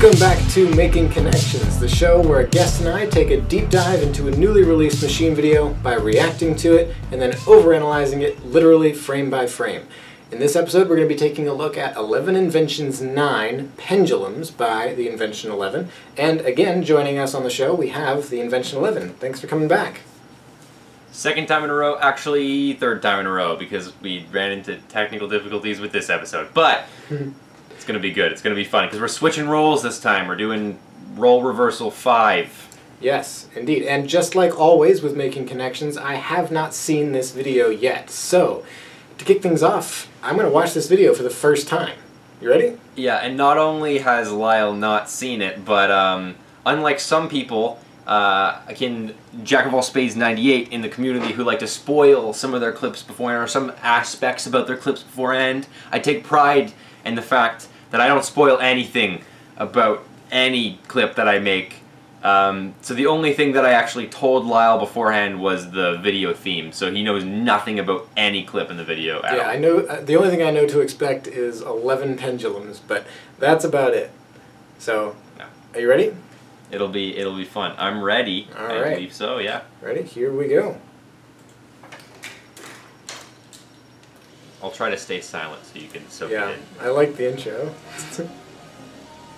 Welcome back to Making Connections, the show where a guest and I take a deep dive into a newly released machine video by reacting to it and then overanalyzing it literally frame by frame. In this episode, we're going to be taking a look at 11 Inventions 9 Pendulums by the Invention 11. And again, joining us on the show, we have the Invention 11. Thanks for coming back. Second time in a row, actually third time in a row, because we ran into technical difficulties with this episode. But it's going to be good. It's going to be fun, because we're switching roles this time. We're doing role reversal 5. Yes, indeed. And just like always with Making Connections, I have not seen this video yet. So, to kick things off, I'm going to watch this video for the first time. You ready? Yeah, and not only has Lyle not seen it, but unlike some people, akin Jack of all spades 98 in the community who like to spoil some of their clips beforehand, or some aspects about their clips beforehand, I take pride in the fact that I don't spoil anything about any clip that I make. So the only thing that I actually told Lyle beforehand was the video theme, so he knows nothing about any clip in the video at all. Yeah, I know. The only thing I know to expect is 11 pendulums, but that's about it. So, yeah. Are you ready? It'll be fun. I'm ready. All I right. believe so. Yeah. Ready? Here we go. I'll try to stay silent so you can soak it in. I like the intro.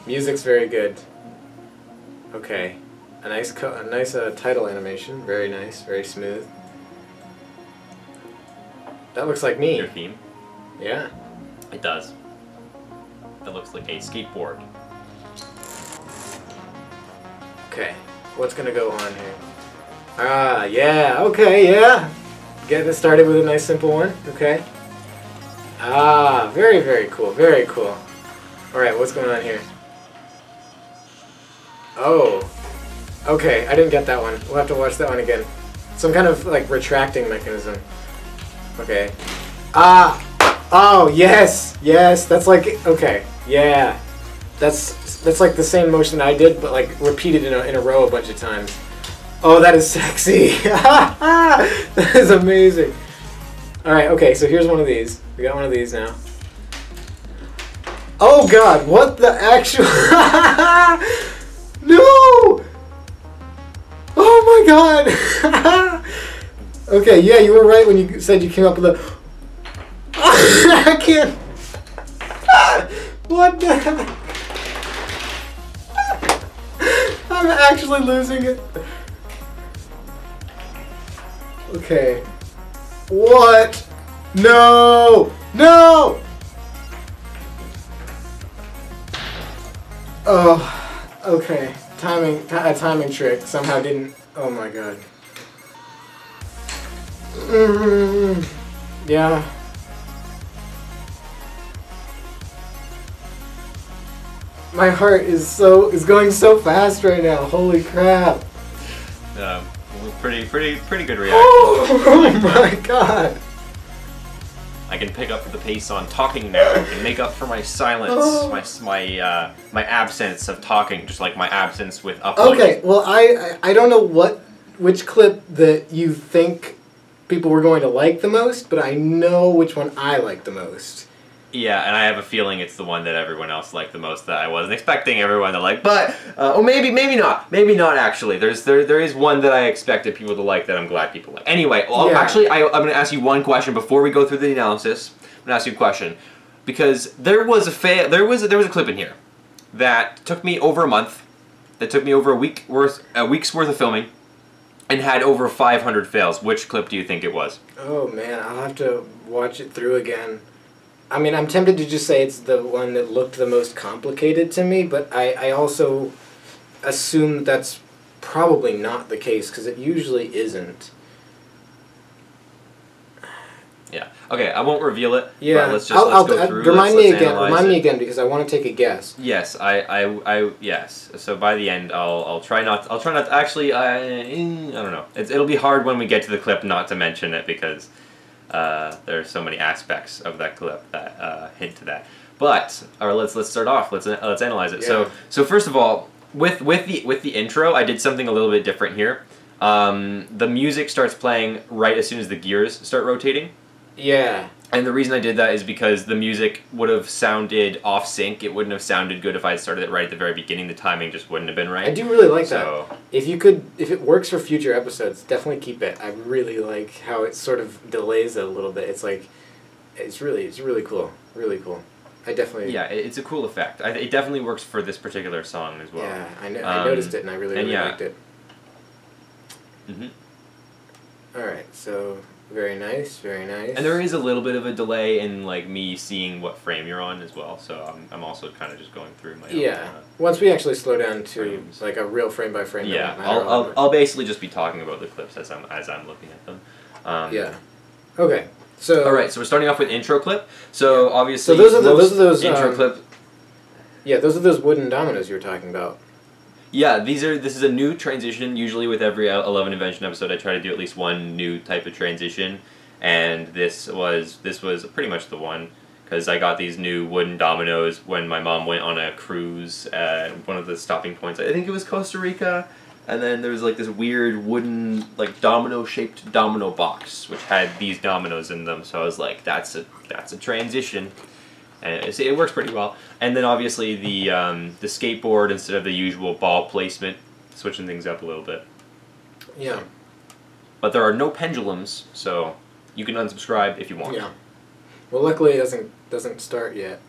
Music's very good. Okay, a nice title animation. Very nice, very smooth. That looks like me. Your theme? Yeah. It does. That looks like a skateboard. Okay, what's gonna go on here? Ah, yeah, okay, yeah. Getting it started with a nice simple one, okay. Ah, very, very cool, very cool. Alright, what's going on here? Oh, okay, I didn't get that one. We'll have to watch that one again. Some kind of, like, retracting mechanism. Okay. Ah! Oh, yes! Yes, that's like, okay, yeah. That's like the same motion I did, but, like, repeated in a row a bunch of times. Oh, that is sexy! That is amazing. Alright, okay, so here's one of these. We got one of these now. Oh, God, what the actual... No! Oh my god! Okay, yeah, you were right when you said you came up with a... I can't... What the heck? I'm actually losing it. Okay. What? No! No! Oh... Okay, a timing trick somehow didn't. Oh my god. Yeah. My heart is going so fast right now. Holy crap. Pretty good reaction. Oh my god. I can pick up the pace on talking now. I can make up for my silence, my absence of talking, just like my absence with uploading. Okay, well I don't know which clip that you think people were going to like the most, but I know which one I like the most. Yeah, and I have a feeling it's the one that everyone else liked the most that I wasn't expecting everyone to like. But or maybe not actually. There is one that I expected people to like that I'm glad people like. Anyway, actually I'm going to ask you one question before we go through the analysis. I'm going to ask you a question because there was a clip in here that took me over a month, that took me over a week's worth of filming, and had over 500 fails. Which clip do you think it was? Oh man, I'll have to watch it through again. I mean, I'm tempted to just say it's the one that looked the most complicated to me, but I also assume that's probably not the case, because it usually isn't. Yeah. Okay, I won't reveal it. Yeah. But let's go through. Remind me again, because I want to take a guess. Yes, yes. So by the end, I'll try not. Actually, I don't know. It'll be hard when we get to the clip not to mention it because. There are so many aspects of that clip that hint to that. But let's start off. Let's analyze it. Yeah. So first of all, with the intro, I did something a little bit different here. The music starts playing right as soon as the gears start rotating. Yeah. And the reason I did that is because the music would have sounded off sync. It wouldn't have sounded good if I had started it right at the very beginning. The timing just wouldn't have been right. I do really like that. If it works for future episodes, definitely keep it. I really like how it sort of delays it a little bit. It's like, it's really cool. Really cool. I definitely... Yeah, it's a cool effect. It definitely works for this particular song as well. Yeah, I noticed it and I really liked it. Mm-hmm. Alright, so... Very nice, very nice. And there is a little bit of a delay in like me seeing what frame you're on as well, so I'm also kind of just going through my own, once we actually slow down to frames. like a real frame by frame. Yeah, I'll basically just be talking about the clips as I'm looking at them. Yeah. Okay. So. All right. So we're starting off with intro clip. So obviously. So those are those intro clip. Yeah, those are those wooden dominoes you were talking about. Yeah, this is a new transition. Usually with every 11 Invention episode, I try to do at least one new type of transition, and this was pretty much the one, because I got these new wooden dominoes when my mom went on a cruise at one of the stopping points. I think it was Costa Rica, and then there was like this weird wooden like domino-shaped domino box which had these dominoes in them. So I was like, that's a transition. And it works pretty well. And then obviously the skateboard instead of the usual ball placement, switching things up a little bit. Yeah. But there are no pendulums, so you can unsubscribe if you want. Yeah. Well, luckily it doesn't start yet.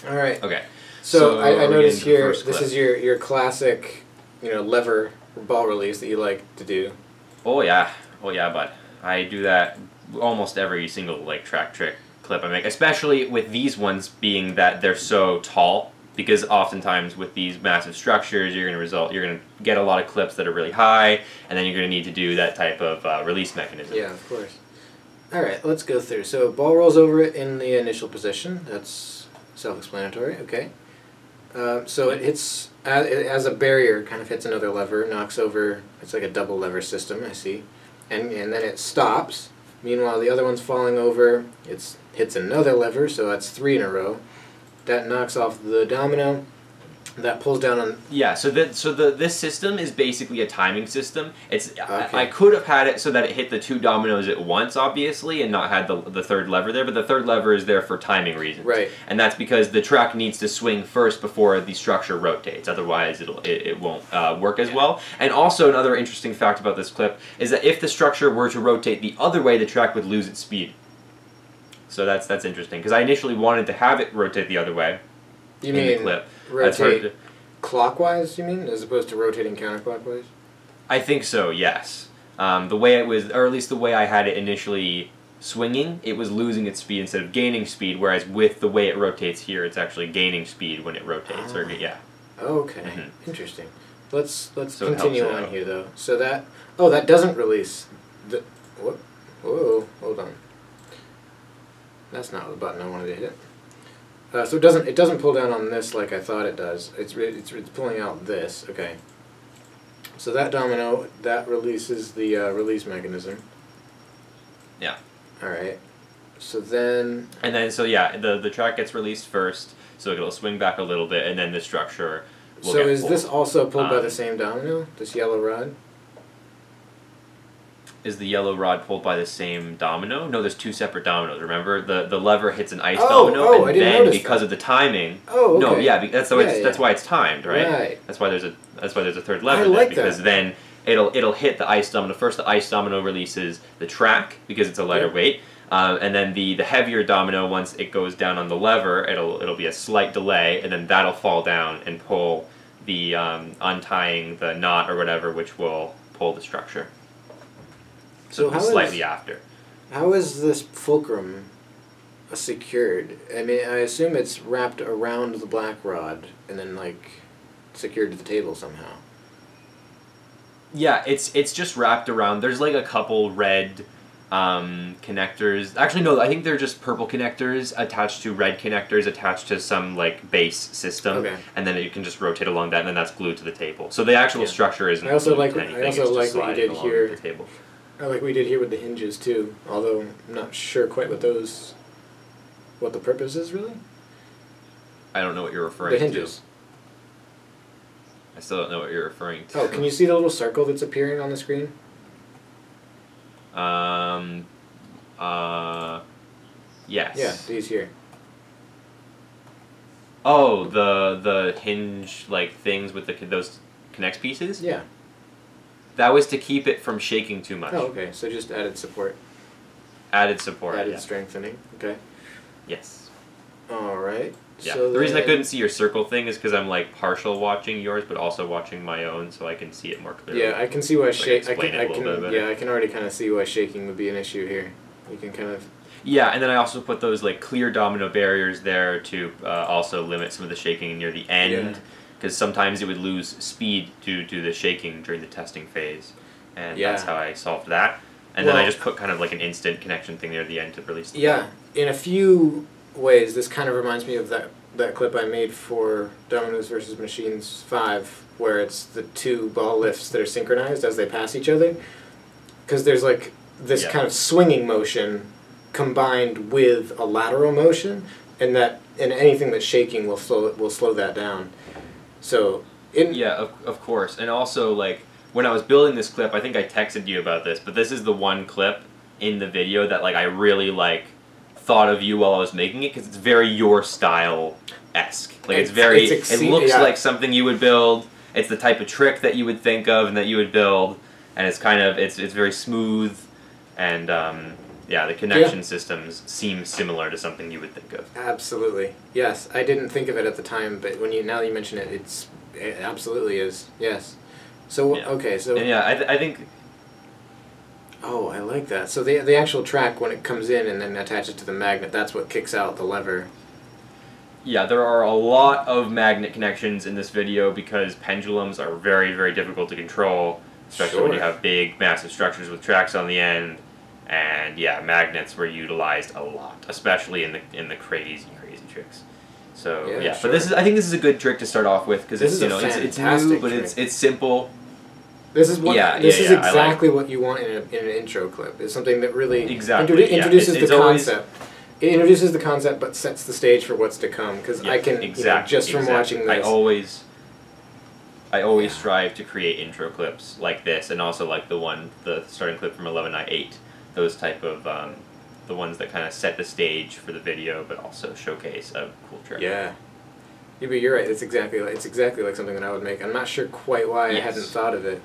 All right. Okay. So I noticed here this is your classic, lever ball release that you like to do. Oh yeah, bud. I do that almost every single like track trick clip I make, especially with these ones being that they're so tall, because oftentimes with these massive structures you're going to get a lot of clips that are really high, and then you're going to need to do that type of release mechanism. Yeah, of course. Alright, let's go through. So ball rolls over it in the initial position. That's self-explanatory. Okay. So it hits as a barrier, kind of hits another lever, knocks over. It's like a double lever system, I see, and then it stops. Meanwhile, the other one's falling over. It hits another lever, so that's 3 in a row. That knocks off the domino. That pulls down on... Yeah, so this system is basically a timing system. Okay. I could have had it so that it hit the 2 dominoes at once, obviously, and not had the third lever there, but the third lever is there for timing reasons. Right. And that's because the track needs to swing first before the structure rotates, otherwise it won't work as well. And also another interesting fact about this clip is that if the structure were to rotate the other way, the track would lose its speed. So that's interesting, because I initially wanted to have it rotate the other way. You mean the clip. Rotate clockwise, you mean, as opposed to rotating counterclockwise? I think so, yes. The way it was, or at least the way I had it initially swinging, it was losing its speed instead of gaining speed, whereas with the way it rotates here, it's actually gaining speed when it rotates. Or yeah. Okay, interesting. Let's So continue on here, though. So that doesn't release the... What? Whoa, hold on. That's not the button I wanted to hit. So it doesn't pull down on this like I thought it does. It's pulling out this. Okay. So that domino that releases the release mechanism. Yeah. All right. So then. And then yeah, the track gets released first, so it'll swing back a little bit, and then the structure will So get is pulled. this also pulled by the same domino? This yellow rod? Is the yellow rod pulled by the same domino? No, there's 2 separate dominoes. Remember, the lever hits an ice domino, and then because of the timing. Oh, okay. No, yeah, that's why it's timed, right? Right. That's why there's a third lever I there, like because that. then it'll hit the ice domino. First, the ice domino releases the track because it's a lighter weight, and then the heavier domino, once it goes down on the lever, it'll be a slight delay, and then that'll fall down and pull the untying the knot or whatever, which will pull the structure. So slightly after. How is this fulcrum secured? I mean, I assume it's wrapped around the black rod and then like secured to the table somehow. Yeah, it's just wrapped around. There's like a couple red connectors. Actually, no, I think they're just purple connectors attached to red connectors attached to some like base system, okay. And then you can just rotate along that, and then that's glued to the table. So the actual structure isn't. I also like anything, what you did here. The table. I like what we did here with the hinges too. Although I'm not sure quite what the purpose is really. I don't know what you're referring to. The hinges. I still don't know what you're referring to. Oh, can you see the little circle that's appearing on the screen? Yes. Yeah, these here. Oh, the hinge like things with those connect pieces. Yeah. That was to keep it from shaking too much. Oh, okay. So just added support. Added support. Added yeah. strengthening. Okay. Yes. All right. Yeah. So the reason I then- couldn't see your circle thing is because I'm like partial watching yours, but also watching my own, so I can see it more clearly. Yeah, I can see why shake. I explain it a little bit better. Yeah, I can already kind of see why shaking would be an issue here. You can kind of. Yeah, and then I also put those like clear domino barriers there to also limit some of the shaking near the end, because sometimes it would lose speed due to the shaking during the testing phase, and that's how I solved that. And then I just put kind of like an instant connection thing near the end to release the Yeah, in a few ways, this kind of reminds me of that clip I made for Dominoes vs. Machines 5, where it's the two ball lifts that are synchronized as they pass each other, because there's like this kind of swinging motion combined with a lateral motion, and anything that's shaking will slow that down. So of course, and also like when I was building this clip, I think I texted you about this, but this is the one clip in the video that like I really like thought of you while I was making it, because it's very your style-esque. Like it looks like something you would build. It's the type of trick that you would think of and that you would build, and it's kind of it's very smooth, and the connection systems seem similar to something you would think of. Absolutely. Yes, I didn't think of it at the time, but now that you mention it, it absolutely is. Yes. So okay, so and I think. Oh, I like that. So the actual track, when it comes in and then attaches to the magnet, that's what kicks out the lever. Yeah, there are a lot of magnet connections in this video because pendulums are very, very difficult to control, especially when you have big, massive structures with tracks on the end. And yeah, magnets were utilized a lot, especially in the crazy tricks. So but I think this is a good trick to start off with, because it's it's new, but it's simple. This is what this is exactly what you want in an intro clip. It's something that really introduces the concept. It introduces the concept, but sets the stage for what's to come. Because I can just from watching this. I always strive to create intro clips like this, and also like the starting clip from 11.8. Those type of the ones that kind of set the stage for the video, but also showcase a cool trick. Yeah, but you're right. It's exactly like something that I would make. I'm not sure quite why I hadn't thought of it.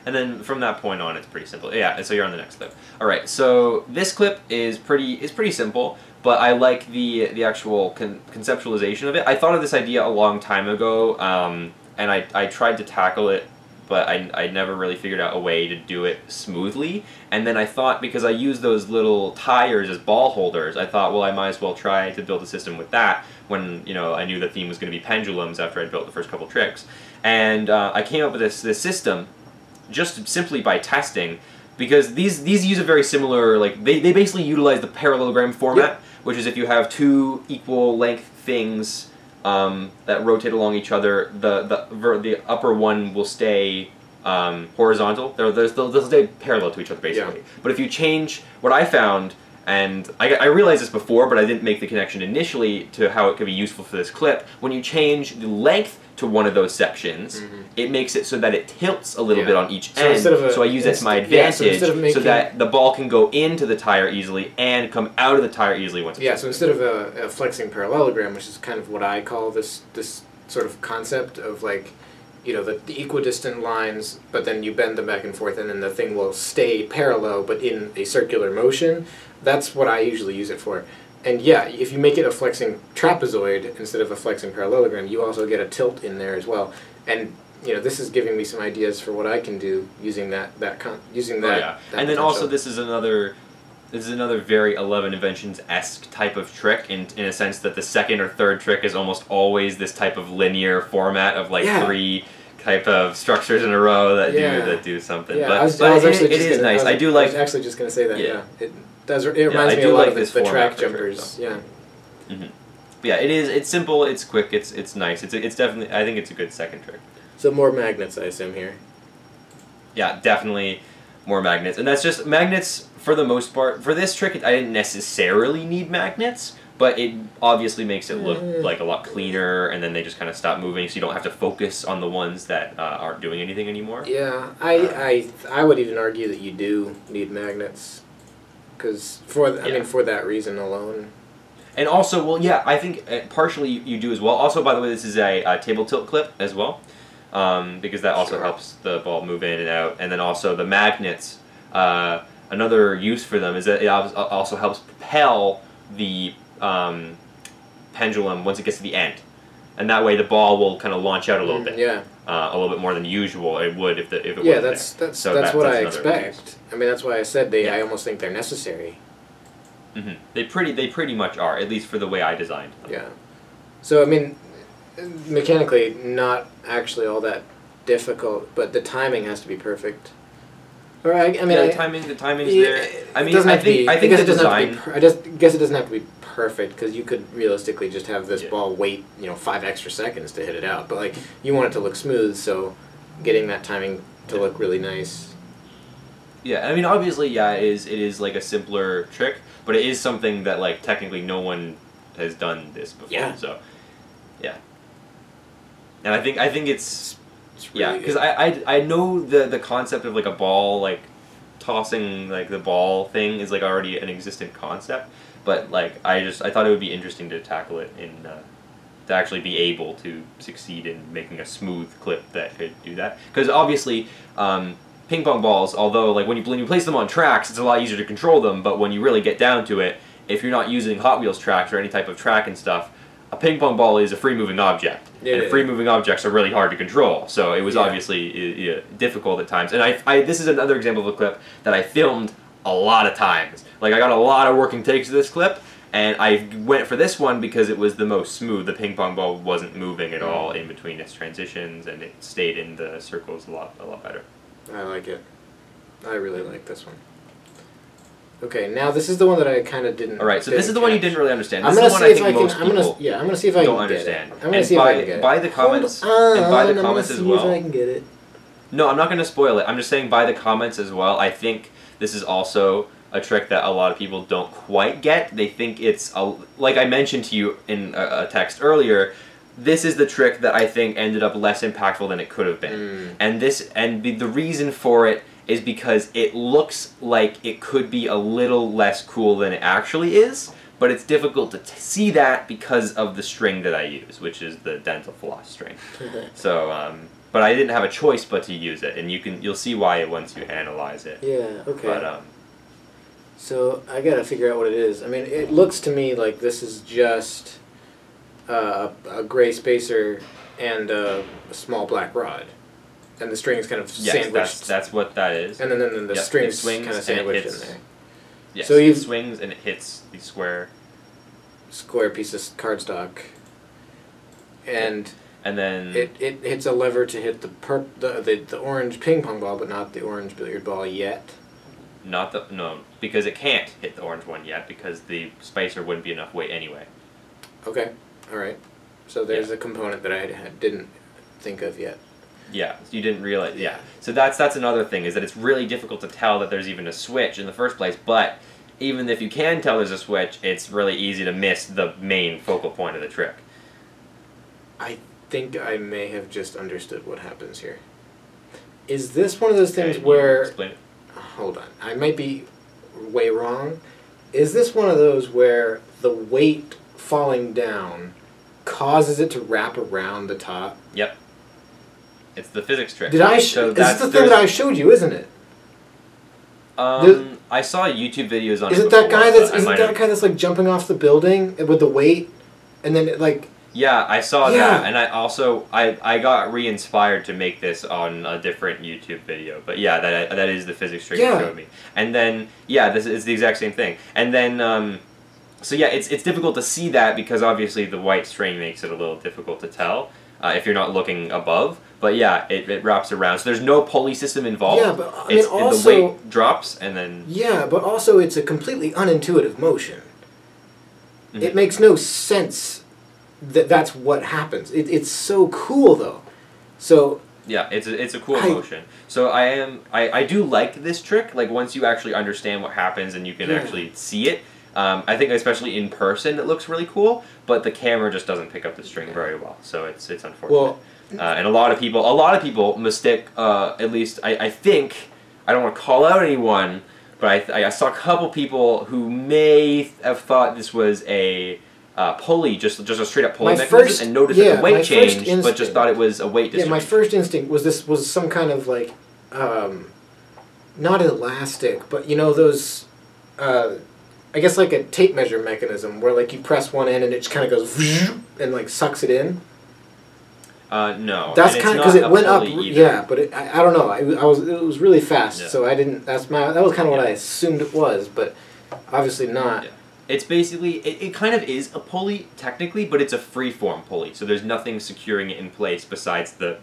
And then from that point on, it's pretty simple. Yeah, so you're on the next clip. All right, so this clip is pretty simple, but I like the actual conceptualization of it. I thought of this idea a long time ago, and I tried to tackle it, but I never really figured out a way to do it smoothly. And then I thought, because I use those little tires as ball holders, I thought, well, I might as well try to build a system with that when I knew the theme was going to be pendulums after I built the first couple tricks. And I came up with this system just simply by testing, because these use a very similar, like, they basically utilize the parallelogram format, which is if you have two equal length things that rotate along each other, the upper one will stay horizontal. They'll stay parallel to each other, basically. But if you change, what I found, and I realized this before, but I didn't make the connection initially to how it could be useful for this clip, when you change the length to one of those sections, it makes it so that it tilts a little bit on each end, so I use that to my advantage, so that the ball can go into the tire easily and come out of the tire easily once it's so instead of a flexing parallelogram, which is kind of what I call this sort of concept of, like, the equidistant lines, but then you bend them back and forth, and then the thing will stay parallel, but in a circular motion. That's what I usually use it for. And if you make it a flexing trapezoid instead of a flexing parallelogram, you also get a tilt in there as well. And this is giving me some ideas for what I can do using that. And then also this is another very 11 Inventions-esque type of trick in a sense that the second or third trick is almost always this type of linear format of like three type of structures in a row that do something. Yeah, but it is nice. I was actually just going to say that. It reminds me a lot of the track jumpers. Sure, yeah, it's simple, it's quick, it's nice. It's definitely, I think it's a good second trick. So more magnets, I assume, here. Yeah, definitely more magnets. And that's just magnets for the most part. For this trick, I didn't necessarily need magnets, but it obviously makes it look like a lot cleaner, and then they just kind of stop moving, so you don't have to focus on the ones that aren't doing anything anymore. Yeah, I would even argue that you do need magnets. Because I mean, for that reason alone. And also, well, yeah, I think partially you do as well. Also, by the way, this is a table tilt clip as well, because that also helps the ball move in and out. And then also the magnets, another use for them is that it also helps propel the pendulum once it gets to the end. And that way the ball will kind of launch out a little bit. Yeah. A little bit more than usual it would if it wasn't there. That's what I expect. Use. I mean, that's why I said I almost think they're necessary. Mm-hmm. They pretty much are, at least for the way I designed them. Yeah. So, I mean, mechanically, not actually all that difficult, but the timing has to be perfect. Or I mean, the timing's there. I mean, I think the design. I just guess it doesn't have to be perfect because you could realistically just have this ball wait 5 extra seconds to hit it out. But like you want it to look smooth, so getting that timing to look really nice. Yeah, I mean, obviously, it is like a simpler trick, but it is something that like technically no one has done this before. Yeah. So, yeah. And I think it's really because I know the concept of like a ball like tossing like the ball thing is like already an existent concept, but like I thought it would be interesting to tackle it in to actually be able to succeed in making a smooth clip that could do that, because obviously. Ping pong balls, although like when you place them on tracks, it's a lot easier to control them, but when you really get down to it, if you're not using Hot Wheels tracks or any type of track and stuff, a ping pong ball is a free-moving object, and free-moving objects are really hard to control, so it was obviously difficult at times. And this is another example of a clip that I filmed a lot of times. Like, I got a lot of working takes of this clip, and I went for this one because it was the most smooth. The ping pong ball wasn't moving at all in between its transitions, and it stayed in the circles a lot better. I like it. I really like this one. Okay, now this is the one that I kind of didn't. All right, so this is the one you didn't really understand. I'm gonna see if I can. I'm gonna see if I can understand. I'm gonna see if I can get it. By the comments and by the comments as well. If I can get it. No, I'm not going to spoil it. I'm just saying by the comments as well. I think this is also a trick that a lot of people don't quite get. They think it's like I mentioned to you in a text earlier. This is the trick that I think ended up less impactful than it could have been. And the reason for it is because it looks like it could be a little less cool than it actually is, but it's difficult to see that because of the string that I use, which is the dental floss string. So, but I didn't have a choice but to use it, and you'll see why once you analyze it. Yeah, okay. But, so I gotta figure out what it is. I mean, it looks to me like this is just a gray spacer and a small black rod, and the string is kind of sandwiched. That's what that is. And then the string swings kind of sandwiched in there. Yes, so it swings and it hits the square piece of cardstock, and then it hits a lever to hit the orange ping pong ball, but not the orange billiard ball yet. No, because it can't hit the orange one yet because the spacer wouldn't be enough weight anyway. Okay. All right, so there's a component that I didn't think of yet. Yeah, you didn't realize. Yeah, so that's another thing, is that it's really difficult to tell that there's even a switch in the first place. But even if you can tell there's a switch, it's really easy to miss the main focal point of the trick. I think I may have just understood what happens here. Is this one of those things where? Explain it. Hold on, I might be way wrong. Is this one of those where the weight falling down causes it to wrap around the top? Yep. It's the physics trick. Is this the thing that I showed you, isn't it? I saw YouTube videos on it. Isn't that guy that's like jumping off the building with the weight, and then it like? Yeah, I saw that, and I got re-inspired to make this on a different YouTube video. But yeah, that is the physics trick you showed me. And then this is the exact same thing. And then so yeah, it's difficult to see that because obviously the white string makes it a little difficult to tell if you're not looking above. But yeah, it wraps around. So there's no pulley system involved. Yeah, but I mean also the weight drops and then. Yeah, but also it's a completely unintuitive motion. It makes no sense that that's what happens. It's so cool though. So. Yeah, it's a cool motion. So I do like this trick. Like once you actually understand what happens and you can actually see it. I think especially in person it looks really cool, but the camera just doesn't pick up the string very well, so it's unfortunate. Well, and a lot of people mistake. At least I think I don't want to call out anyone, but I saw a couple people who may have thought this was a pulley, just a straight up pulley mechanism, and noticed that the weight changed, but just thought it was a weight distribution. Yeah, my first instinct was this was some kind of like, not elastic, but you know those, I guess like a tape measure mechanism where like you press one end and it just kind of goes and like sucks it in. No, that's kind of because it went up. Either. Yeah, but I don't know. It was really fast, so I didn't. That was kind of what I assumed it was, but obviously not. Yeah. It's basically it kind of is a pulley technically, but it's a free-form pulley. So there's nothing securing it in place besides the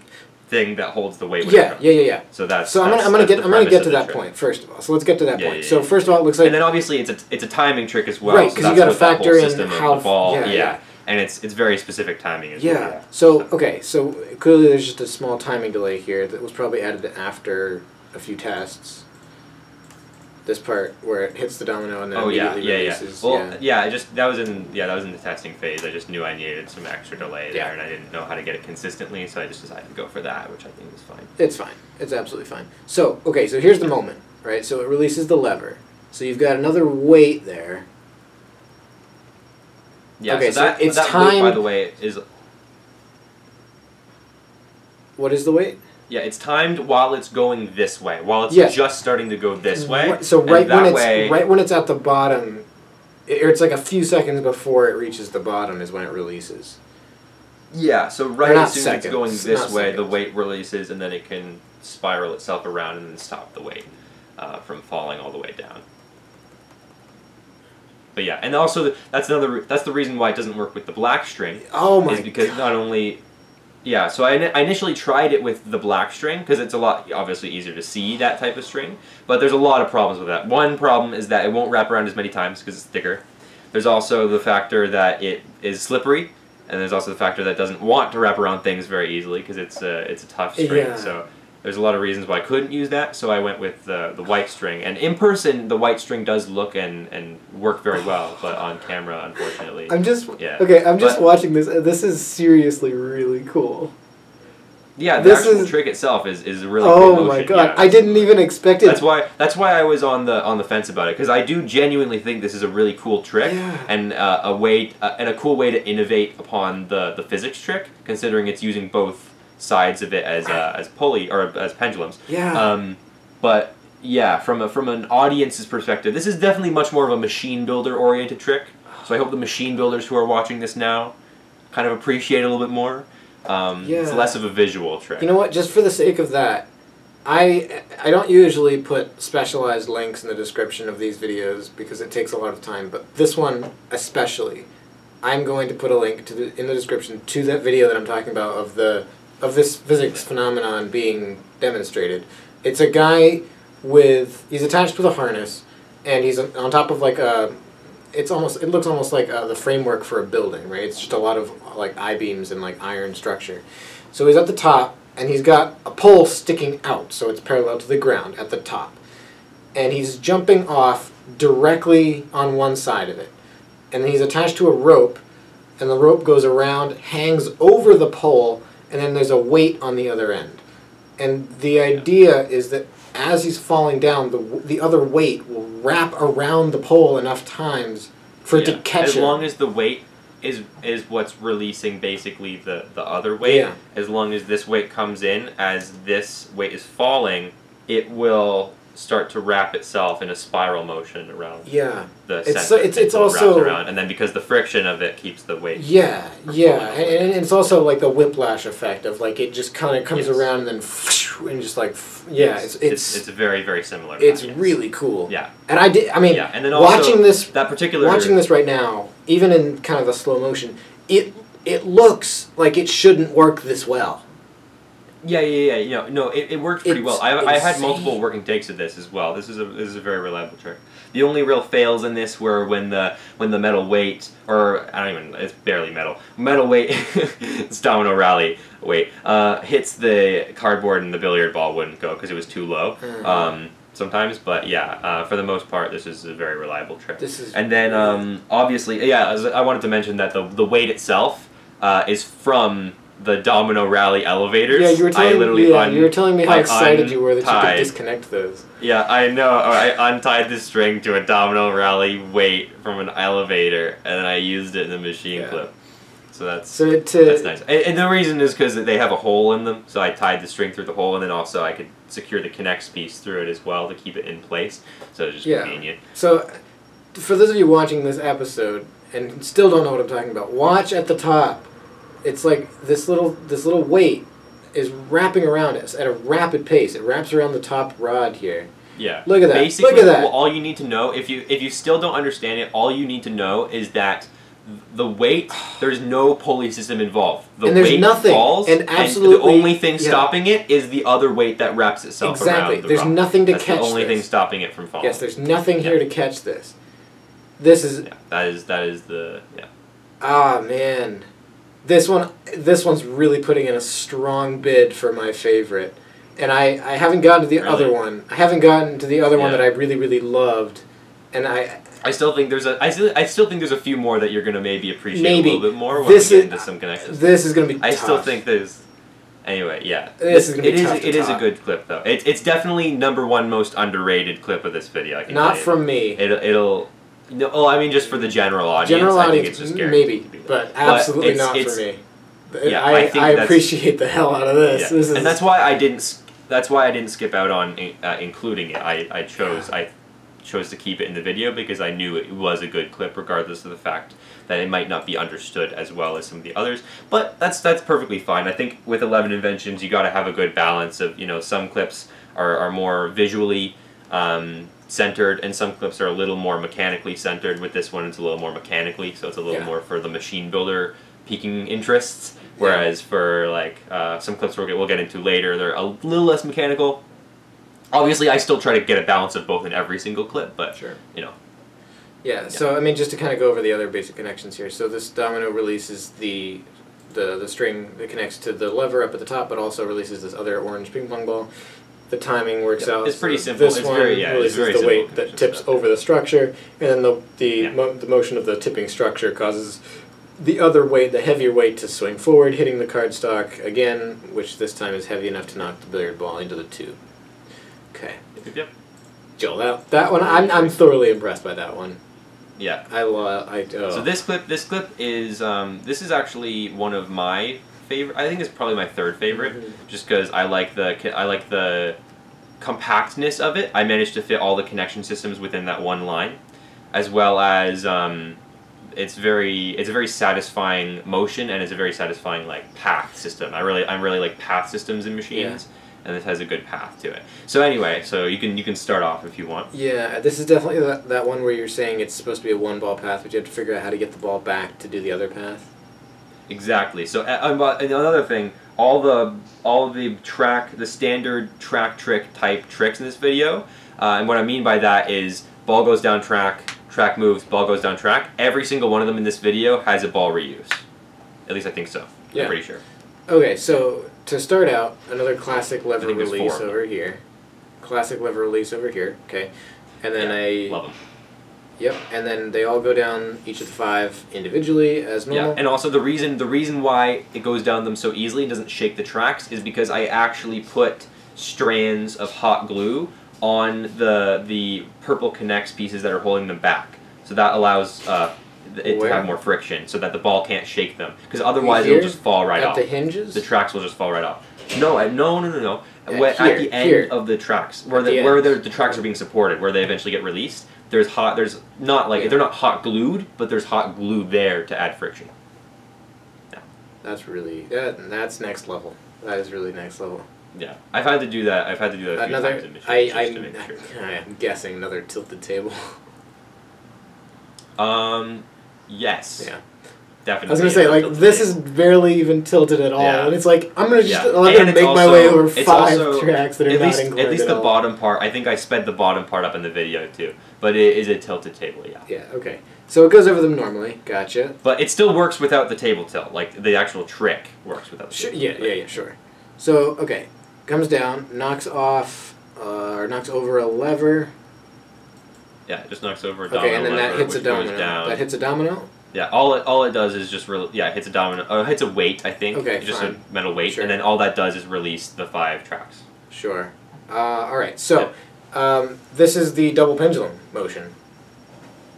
thing that holds the weight. Yeah. So that's so I'm gonna get to that point first of all. So let's get to that point. So first of all, it looks like, and then obviously it's a timing trick as well. Right, because you got to factor in how the ball. Yeah. And it's very specific timing as well. Yeah. So okay, so clearly there's just a small timing delay here that was probably added after a few tests. This part where it hits the domino and then immediately releases. Well, that was in the testing phase. I just knew I needed some extra delay there, and I didn't know how to get it consistently, so I just decided to go for that, which I think is fine. It's fine. It's absolutely fine. So okay, so here's the moment, right? So it releases the lever. So you've got another weight there. Yeah. Okay, so that weight, by the way, is. What is the weight? Yeah, it's timed while it's going this way, while it's just starting to go this way. So right when it's at the bottom, or it's like a few seconds before it reaches the bottom is when it releases. Yeah, so right as soon as it's going this way, the weight releases, and then it can spiral itself around and then stop the weight from falling all the way down. But yeah, and also that's the reason why it doesn't work with the black string. Oh my! Is because not only. Yeah, so I initially tried it with the black string because it's a lot, obviously, easier to see that type of string, but there's a lot of problems with that. One problem is that it won't wrap around as many times because it's thicker. There's also the factor that it is slippery, and there's also the factor that it doesn't want to wrap around things very easily because it's a tough string. Yeah. So there's a lot of reasons why I couldn't use that, so I went with the white string. And in person, the white string does look and work very well, but on camera, unfortunately, I'm just watching this. This is seriously really cool. Yeah, the actual trick itself is really cool. Oh my god, yeah, I didn't even expect it. That's why I was on the fence about it, because I do genuinely think this is a really cool trick and a cool way to innovate upon the physics trick, considering it's using both sides of it as pulley or as pendulums. Yeah. But yeah, from an audience's perspective, this is definitely much more of a machine builder oriented trick. So I hope the machine builders who are watching this now kind of appreciate it a little bit more. It's less of a visual trick. You know what? Just for the sake of that, I don't usually put specialized links in the description of these videos because it takes a lot of time. But this one especially, I'm going to put a link in the description to that video that I'm talking about of this physics phenomenon being demonstrated. It's a guy he's attached with a harness, and he's on top of like a. It looks almost like the framework for a building, right? It's just a lot of like I-beams and like iron structure. So he's at the top, and he's got a pole sticking out, so it's parallel to the ground at the top. And he's jumping off directly on one side of it. And then he's attached to a rope, and the rope goes around, hangs over the pole, and then there's a weight on the other end. And the idea is that as he's falling down, the other weight will wrap around the pole enough times for it to catch him. As long as the weight is what's releasing basically the other weight, as long as this weight comes in, as this weight is falling, it will start to wrap itself in a spiral motion around the center. It's also wrapped around, and then because the friction of it keeps the weight. Yeah, and it's also like the whiplash effect of like it just kind of comes around and then and just like it's very, very similar. It's really cool. Yeah, and and then also watching this right now, even in kind of a slow motion, it looks like it shouldn't work this well. Yeah. It worked pretty well. I had multiple working takes of this as well. This is a very reliable trick. The only real fails in this were when the metal weight, or it's barely metal. Metal weight, it's domino rally weight, hits the cardboard and the billiard ball wouldn't go because it was too low. Sometimes, but for the most part, this is a very reliable trick. And then obviously, I wanted to mention that the weight itself is from the Domino Rally elevators. Yeah, you were telling, you were telling me how I excited you were that you untied- could disconnect those. Yeah, I know. I untied the string to a Domino Rally weight from an elevator, and then I used it in the machine clip. So that's nice. And the reason is because they have a hole in them, so I tied the string through the hole, and then also I could secure the connects piece through it as well to keep it in place. So it's just convenient. So, for those of you watching this episode and still don't know what I'm talking about, watch at the top. It's like this little weight is wrapping around us at a rapid pace. It wraps around the top rod here. Yeah. Look at that. Basically, look at that. Well, all you need to know, if you still don't understand it, all you need to know is that the weight, there's no pulley system involved. The and there's weight nothing, falls, and absolutely, the only thing stopping it is the other weight that wraps itself around the There's rod. nothing to That's catch the only this. thing stopping it from falling. Yes, there's nothing here to catch this. This is... Yeah, that is the... Yeah. Ah, man. This one's really putting in a strong bid for my favorite. And I haven't gotten to the other one. I haven't gotten to the other one that I really, really loved. And I still think there's a few more that you're gonna maybe appreciate a little bit more when we get into some connections. This is gonna be tough. I still think there's. Anyway, yeah. This is gonna be tough to It is a top. good clip though. It's definitely #1 most underrated clip of this video. I can Not tell you. from me. It'll. No, oh, I mean just for the general audience. General I think audience, it's just guaranteed to be but absolutely it's, not it's, for me. Yeah, I appreciate the hell out of this. Yeah. This is, and that's why I didn't. That's why I didn't skip out on including it. I chose to keep it in the video because I knew it was a good clip, regardless of the fact that it might not be understood as well as some of the others. But that's perfectly fine. I think with 11 Inventions, you got to have a good balance of, you know, some clips are more visually centered, and some clips are a little more mechanically centered. With this one, it's a little more mechanically, so it's a little more for the machine builder peaking interests. Whereas for like some clips we'll get into later, they're a little less mechanical. Obviously, I still try to get a balance of both in every single clip, but you know. Yeah. So I mean, just to kind of go over the other basic connections here. So this domino releases the string that connects to the lever up at the top, but also releases this other orange ping pong ball. The timing works out. It's pretty simple. This one releases the weight that tips over the structure, and then the motion of the tipping structure causes the other weight, the heavier weight, to swing forward, hitting the cardstock again, which this time is heavy enough to knock the billiard ball into the tube. Okay. Yep. Joel, that one, I'm thoroughly impressed by that one. Yeah. So this clip is this is actually one of my favorite. I think it's probably my third favorite, just because I like the compactness of it. I managed to fit all the connection systems within that one line, as well as it's a very satisfying motion, and it's a very satisfying like path system. I'm really like path systems in machines. Yeah. And this has a good path to it. So anyway, so you can start off if you want. Yeah, this is definitely that one where you're saying it's supposed to be a one-ball path, but you have to figure out how to get the ball back to do the other path. Exactly. So another thing, all the standard track trick type tricks in this video, and what I mean by that is ball goes down track, track moves, ball goes down track. Every single one of them in this video has a ball reuse. At least I think so. Yeah. I'm pretty sure. Okay, so to start out, another classic lever release over here. Classic lever release over here, okay. And then love them. Yep, and then they all go down each of the 5 individually as normal. Yeah, and also the reason why it goes down them so easily and doesn't shake the tracks is because I actually put strands of hot glue on the purple connects pieces that are holding them back. So that allows it to have more friction, so that the ball can't shake them, because otherwise it'll just fall right off. At the hinges? The tracks will just fall right off. No. At the end of the tracks, where the tracks are being supported, where they eventually get released, they're not hot glued, but there's hot glue there to add friction. Yeah. That's really that's next level. That is really next level. Yeah, I've had to do that. A few times in machines just to make sure. I'm guessing another tilted table. Yes. Yeah. Definitely. I was gonna say, like, this is barely even tilted at all, and it's like I'm gonna just make my way over 5 tracks that are not included. At least the bottom part. I think I sped the bottom part up in the video too, but it is a tilted table. Yeah. Yeah. Okay. So it goes over them normally. Gotcha. But it still works without the table tilt. Like the actual trick works without the table tilt. Yeah. Sure. So okay, comes down, knocks off, or knocks over a lever. Yeah, it just knocks over a domino. Okay, and then that lever, hits a domino. Down. That hits a domino. Yeah, all it does is just it hits a domino, hits a weight, I think. Okay, it's just fine. a metal weight, Sure. and then all that does is release the 5 tracks. Sure. All right. So, this is the double pendulum motion.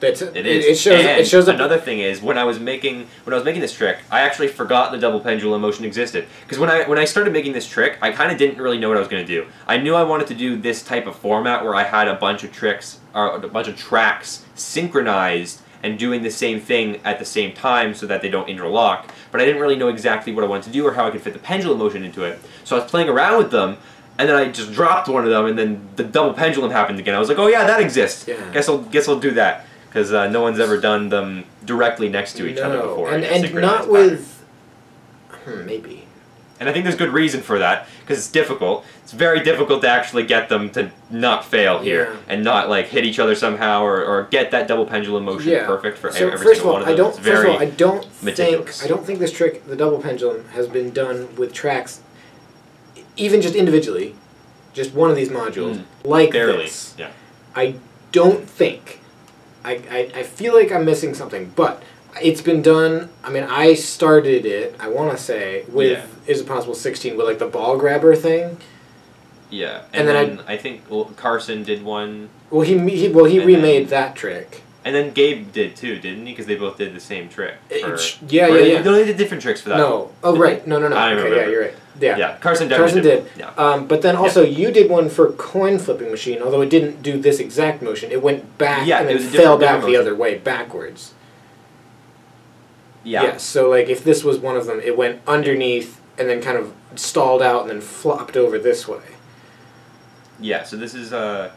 It is. It shows up. Another thing is when I was making this trick, I actually forgot the double pendulum motion existed. Because when I started making this trick, I kind of didn't really know what I was going to do. I knew I wanted to do this type of format where I had a bunch of tricks or a bunch of tracks synchronized and doing the same thing at the same time so that they don't interlock. But I didn't really know exactly what I wanted to do or how I could fit the pendulum motion into it. So I was playing around with them. And then I just dropped one of them, and then the double pendulum happened again. I was like, "Oh yeah, that exists. Yeah. Guess I'll do that." Because no one's ever done them directly next to each other before. And not with... maybe. And I think there's good reason for that, because it's difficult. It's very difficult to actually get them to not fail here, and not like hit each other somehow, or get that double pendulum motion perfect for every single one of them. I don't think this trick, the double pendulum, has been done with tracks, even just individually, just one of these modules, like this. Yeah. I don't think... I feel like I'm missing something, but it's been done. I mean, I started it, I want to say, with Is It Possible 16, with like the ball grabber thing. Yeah, and then I think Carson did one. Well, he remade that trick. And then Gabe did too, didn't he? Because they both did the same trick. Yeah. They did different tricks for that. No. Oh, right. No. I Okay, remember. yeah, you're right. Yeah. Carson definitely did. Yeah. But then also you did one for coin flipping machine, although it didn't do this exact motion. It went back and then fell back the other way, backwards. Yeah, so like if this was one of them, it went underneath and then kind of stalled out and then flopped over this way. Yeah, so this is the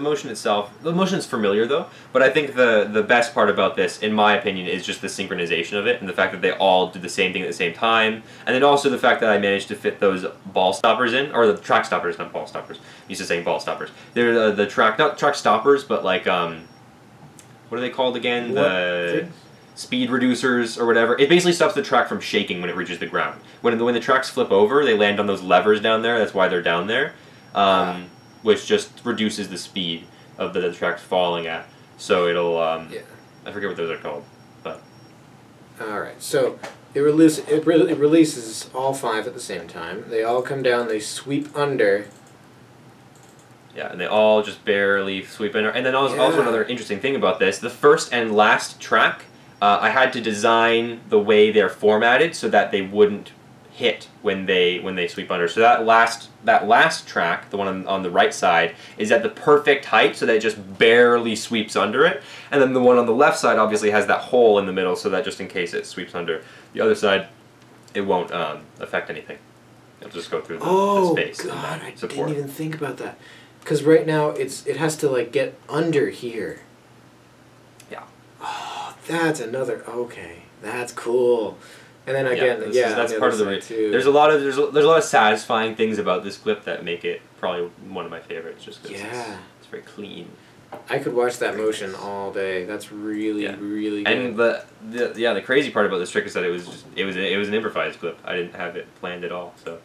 motion itself. The motion is familiar though, but I think the best part about this, in my opinion, is just the synchronization of it and the fact that they all did the same thing at the same time, and then also the fact that I managed to fit those ball stoppers in, or the track stoppers, not ball stoppers. I'm used to saying ball stoppers. They're the track, not track stoppers, but like what are they called again? The speed reducers or whatever. It basically stops the track from shaking when it reaches the ground. When the tracks flip over, they land on those levers down there. That's why they're down there. Which just reduces the speed of the tracks falling at. So it'll, I forget what those are called, but... Alright, so it releases all 5 at the same time. They all come down, they sweep under. Yeah, and they all just barely sweep under. And then also another interesting thing about this, the first and last track, I had to design the way they're formatted so that they wouldn't hit when they sweep under. So that last track, the one on the right side, is at the perfect height so that it just barely sweeps under it. And then the one on the left side obviously has that hole in the middle so that just in case it sweeps under the other side, it won't affect anything. It'll just go through the space. Oh God, I support. didn't even think about that. Because right now it has to like get under here. Yeah. Oh, that's another. Okay, that's cool. And then again, that's part of the too. There's a lot of satisfying things about this clip that make it probably one of my favorites. Just because it's very clean. I could watch that motion all day. That's really really good. And the crazy part about this trick is that it was an improvised clip. I didn't have it planned at all. So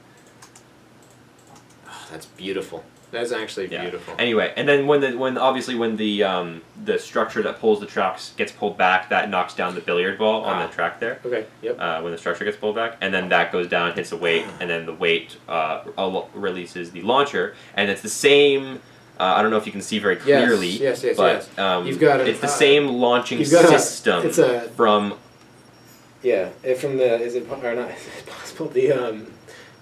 that's beautiful. That's actually beautiful. Anyway, and then when the structure that pulls the tracks gets pulled back, that knocks down the billiard ball on the track there. Okay. Yep. When the structure gets pulled back, and then that goes down, hits the weight, and then the weight releases the launcher, and it's the same. I don't know if you can see very clearly. Yes. But you've got it's the same launching system from. Yeah, from the is it or not? Is it possible the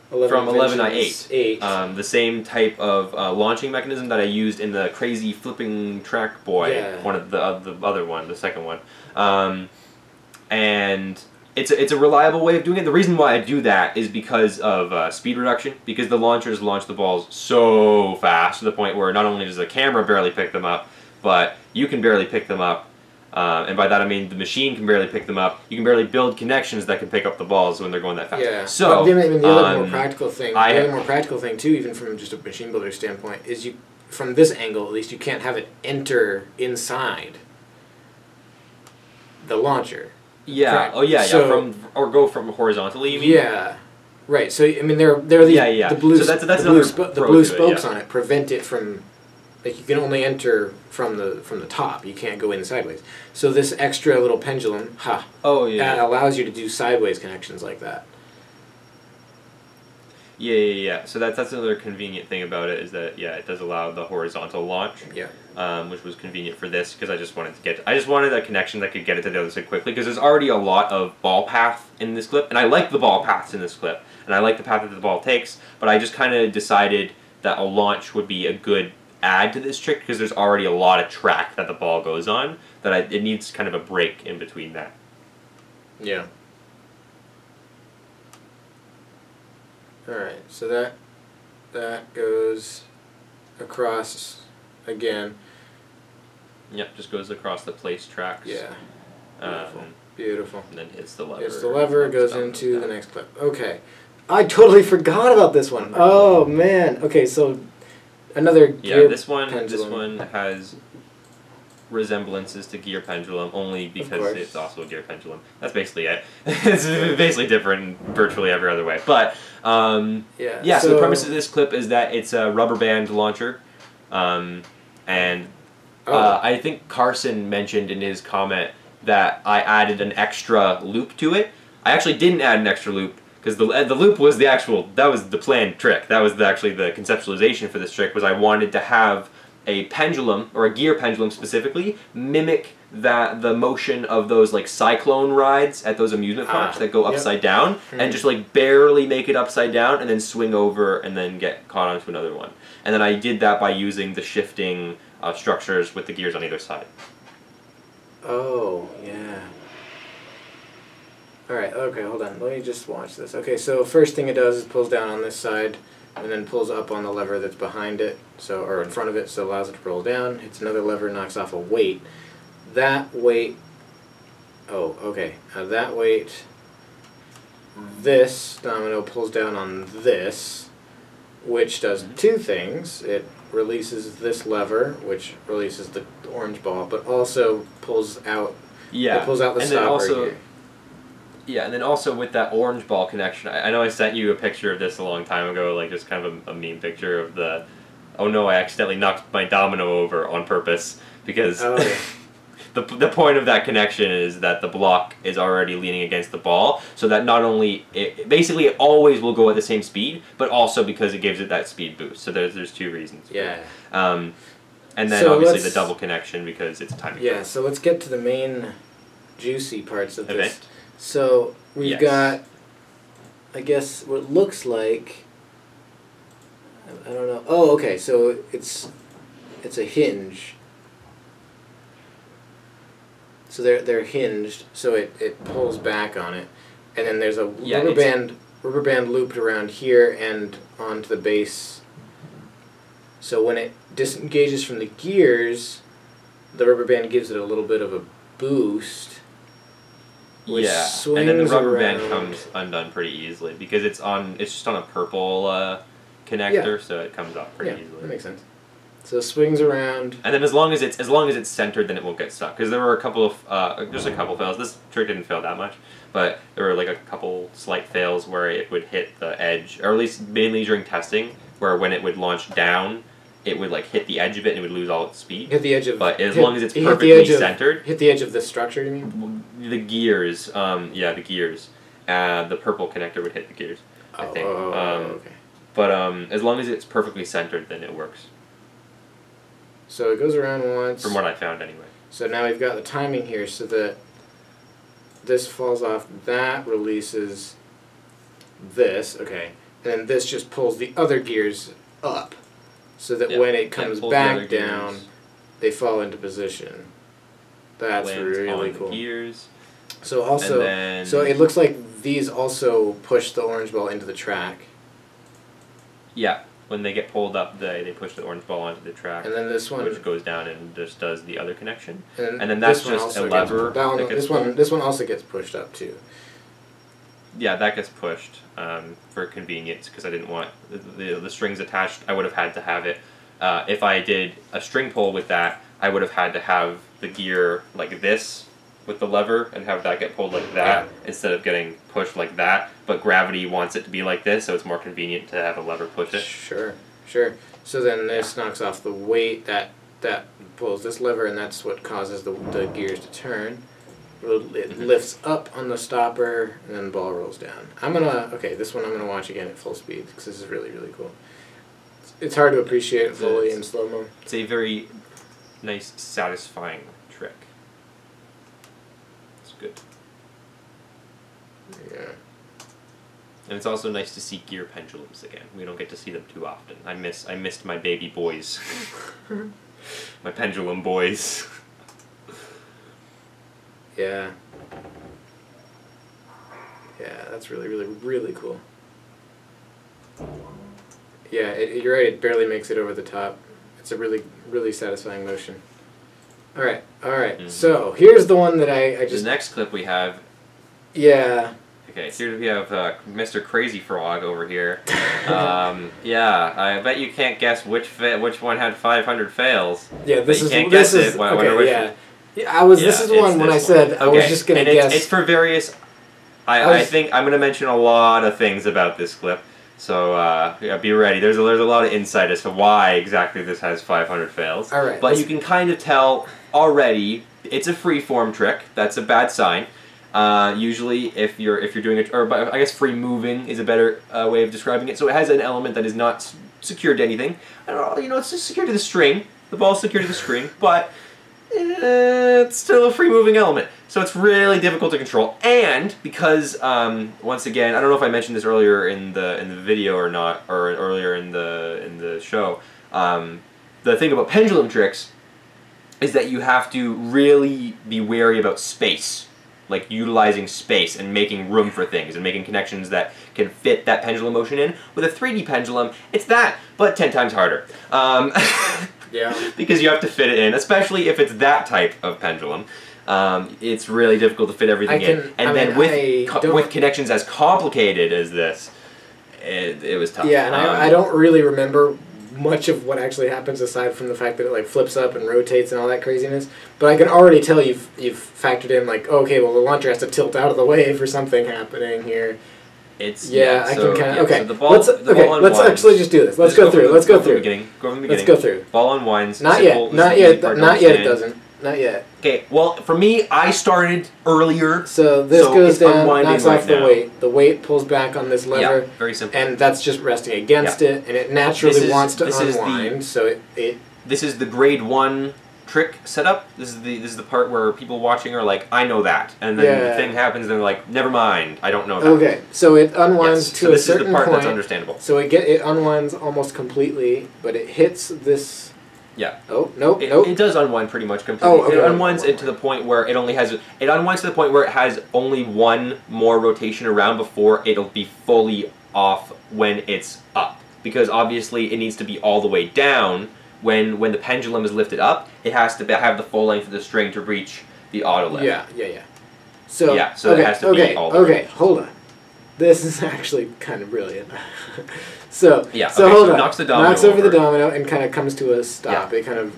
from 11i8. The same type of launching mechanism that I used in the crazy flipping track boy, one of the other one, the second one, and it's a reliable way of doing it. The reason why I do that is because of speed reduction, because the launchers launch the balls so fast to the point where not only does the camera barely pick them up, but you can barely pick them up. And by that I mean the machine can barely pick them up. You can barely build connections that can pick up the balls when they're going that fast. Yeah. So the other more practical thing, too, even from just a machine builder standpoint, is from this angle at least, you can't have it enter inside the launcher. Yeah. Correct. Oh yeah. So, or go from horizontally. You mean? Yeah. Right. So I mean, there are these the blue spokes on it prevent it from like you can only enter from the top. You can't go in sideways. So this extra little pendulum, allows you to do sideways connections like that. Yeah. So that's another convenient thing about it is that it does allow the horizontal launch. Yeah. Which was convenient for this because I just wanted a connection that could get it to the other side quickly because there's already a lot of ball path in this clip, and I like the ball paths in this clip, and I like the path that the ball takes, but I just kind of decided that a launch would be a good add to this trick because there's already a lot of track that the ball goes on that it needs kind of a break in between that. Yeah. Alright, so that goes across again. Yep, just goes across the place tracks. Yeah. Beautiful. Beautiful. And then hits the lever. Hits the lever, goes into the next clip. Okay. I totally forgot about this one. Oh man. Okay, so another gear this one has resemblances to gear pendulum only because it's also a gear pendulum. That's basically it. It's basically different in virtually every other way. But so the premise of this clip is that it's a rubber band launcher, and I think Carson mentioned in his comment that I added an extra loop to it. I actually didn't add an extra loop because the loop was that was the planned trick. That was actually the conceptualization for this trick. Was I wanted to have a pendulum, or a gear pendulum specifically, mimic the motion of those like cyclone rides at those amusement parks that go upside down, and just like barely make it upside down and then swing over and then get caught onto another one. And then I did that by using the shifting structures with the gears on either side. Oh, yeah. Alright, okay, hold on. Let me just watch this. Okay, so first thing it does is pulls down on this side, and then pulls up on the lever that's behind it, or in front of it, so it allows it to roll down. Hits another lever, knocks off a weight. That weight, that weight, this domino pulls down on this, which does two things. It releases this lever, which releases the orange ball, but also pulls out, it pulls out the stopper here. Yeah, and then also with that orange ball connection, I know I sent you a picture of this a long time ago, like just kind of a meme picture of the, oh no, I accidentally knocked my domino over on purpose, because the point of that connection is that the block is already leaning against the ball, so that not only, it always will go at the same speed, but also because it gives it that speed boost, so there's two reasons. Yeah. And then obviously the double connection because it's a timing. Yeah, so let's get to the main juicy parts of this. So we've got, I guess, what looks like, I don't know. Oh, okay. So it's a hinge. So they're hinged. So it pulls back on it, and then there's a rubber band looped around here and onto the base. So when it disengages from the gears, the rubber band gives it a little bit of a boost. And then the rubber band comes undone pretty easily because it's just on a purple connector, so it comes off pretty easily. That makes sense. So it swings around. And then as long as it's centered, then it won't get stuck. Because there were a couple of just a couple fails. This trick didn't fail that much, but there were like a couple slight fails where it would hit the edge, or at least mainly during testing, where when it would launch down, it would like hit the edge of it and it would lose all its speed. Hit the edge of. But as long as it's perfectly centered. Hit the edge of the structure, you mean? The gears, the gears. The purple connector would hit the gears, I think. Okay. But as long as it's perfectly centered, then it works. So it goes around once. From what I found, anyway. So now we've got the timing here, so that this falls off. That releases this. Okay, and then this just pulls the other gears up, so that when it comes back down, they fall into position. That's really cool. Gears. So also, so it looks like these also push the orange ball into the track. Yeah, when they get pulled up, they push the orange ball onto the track. And then this one, which goes down and just does the other connection. And then that's just a lever. This one also gets pushed up too. Yeah, that gets pushed for convenience because I didn't want the strings attached. I would have had to have it. If I did a string pull with that, I would have had to have the gear like this with the lever and have that get pulled like that instead of getting pushed like that. But gravity wants it to be like this, so it's more convenient to have a lever push it. Sure. Sure. So then this knocks off the weight that pulls this lever, and that's what causes the gears to turn. It lifts up on the stopper, and then the ball rolls down. This one I'm gonna watch again at full speed because this is really, really cool. It's hard to appreciate it fully in slow-mo. It's a very nice, satisfying trick. It's good. Yeah. And it's also nice to see gear pendulums again. We don't get to see them too often. I missed my baby boys. My pendulum boys. Yeah. Yeah, that's really, really, really cool. Yeah, you're right, it barely makes it over the top. It's a really, really satisfying motion. Alright, so here's the one that I just... The next clip we have... Yeah. Okay, here we have Mr. Crazy Frog over here. Yeah, I bet you can't guess which one had 500 fails. Yeah, this is... Can't this guess is it. Okay, yeah. Yeah, this is one when I said I was just going to guess... It's for various... I think I'm going to mention a lot of things about this clip. So, yeah, be ready. There's a lot of insight as to why exactly this has 500 fails. All right. But you can kind of tell already it's a free-form trick. That's a bad sign. Usually, if you're doing it, or I guess free moving is a better way of describing it. So it has an element that is not secured to anything. I don't know, you know, it's just secured to the string. The ball's secured to the string, but it's still a free moving element. So it's really difficult to control. And because once again, I don't know if I mentioned this earlier in the video or not, or earlier in the show. The thing about pendulum tricks is that you have to really be wary about space. Like utilizing space and making room for things and making connections that can fit that pendulum motion in. With a 3D pendulum, it's that, but 10 times harder. Yeah. Because you have to fit it in, especially if it's that type of pendulum. It's really difficult to fit everything in. And with connections as complicated as this, it was tough. Yeah, and I don't really remember much of what actually happens aside from the fact that it like flips up and rotates and all that craziness. But I can already tell you've factored in like, okay, well the launcher has to tilt out of the way for something happening here. It's I can kind of okay. So the ball, let's actually just do this. Let's go through. Let's go through. Go from the beginning. Let's go through. Ball unwinds. Not yet. It doesn't. Not yet. Okay. Well, for me, I started earlier. So this goes down, knocks off the now. weight. The weight pulls back on this lever. Yeah, very simple. And that's just resting against it, and it naturally wants to unwind. So it. This is the grade 1 trick setup. This is the part where people watching are like, I know that, and then the thing happens, and they're like, never mind, I don't know that. Okay, so it unwinds to a certain point. This is the part that's understandable. So it unwinds almost completely, but it hits this. Yeah. Oh nope. It does unwind pretty much completely. Oh, okay. It unwinds it to the point where it unwinds to the point where it has only one more rotation around before it'll be fully off when it's up. Because obviously it needs to be all the way down. When the pendulum is lifted up, it has to have the full length of the string to reach the auto lift. Yeah. So it has to be all the way. Okay, hold on. This is actually kind of brilliant. So hold on. Knocks over the domino and kind of comes to a stop. Yeah. It kind of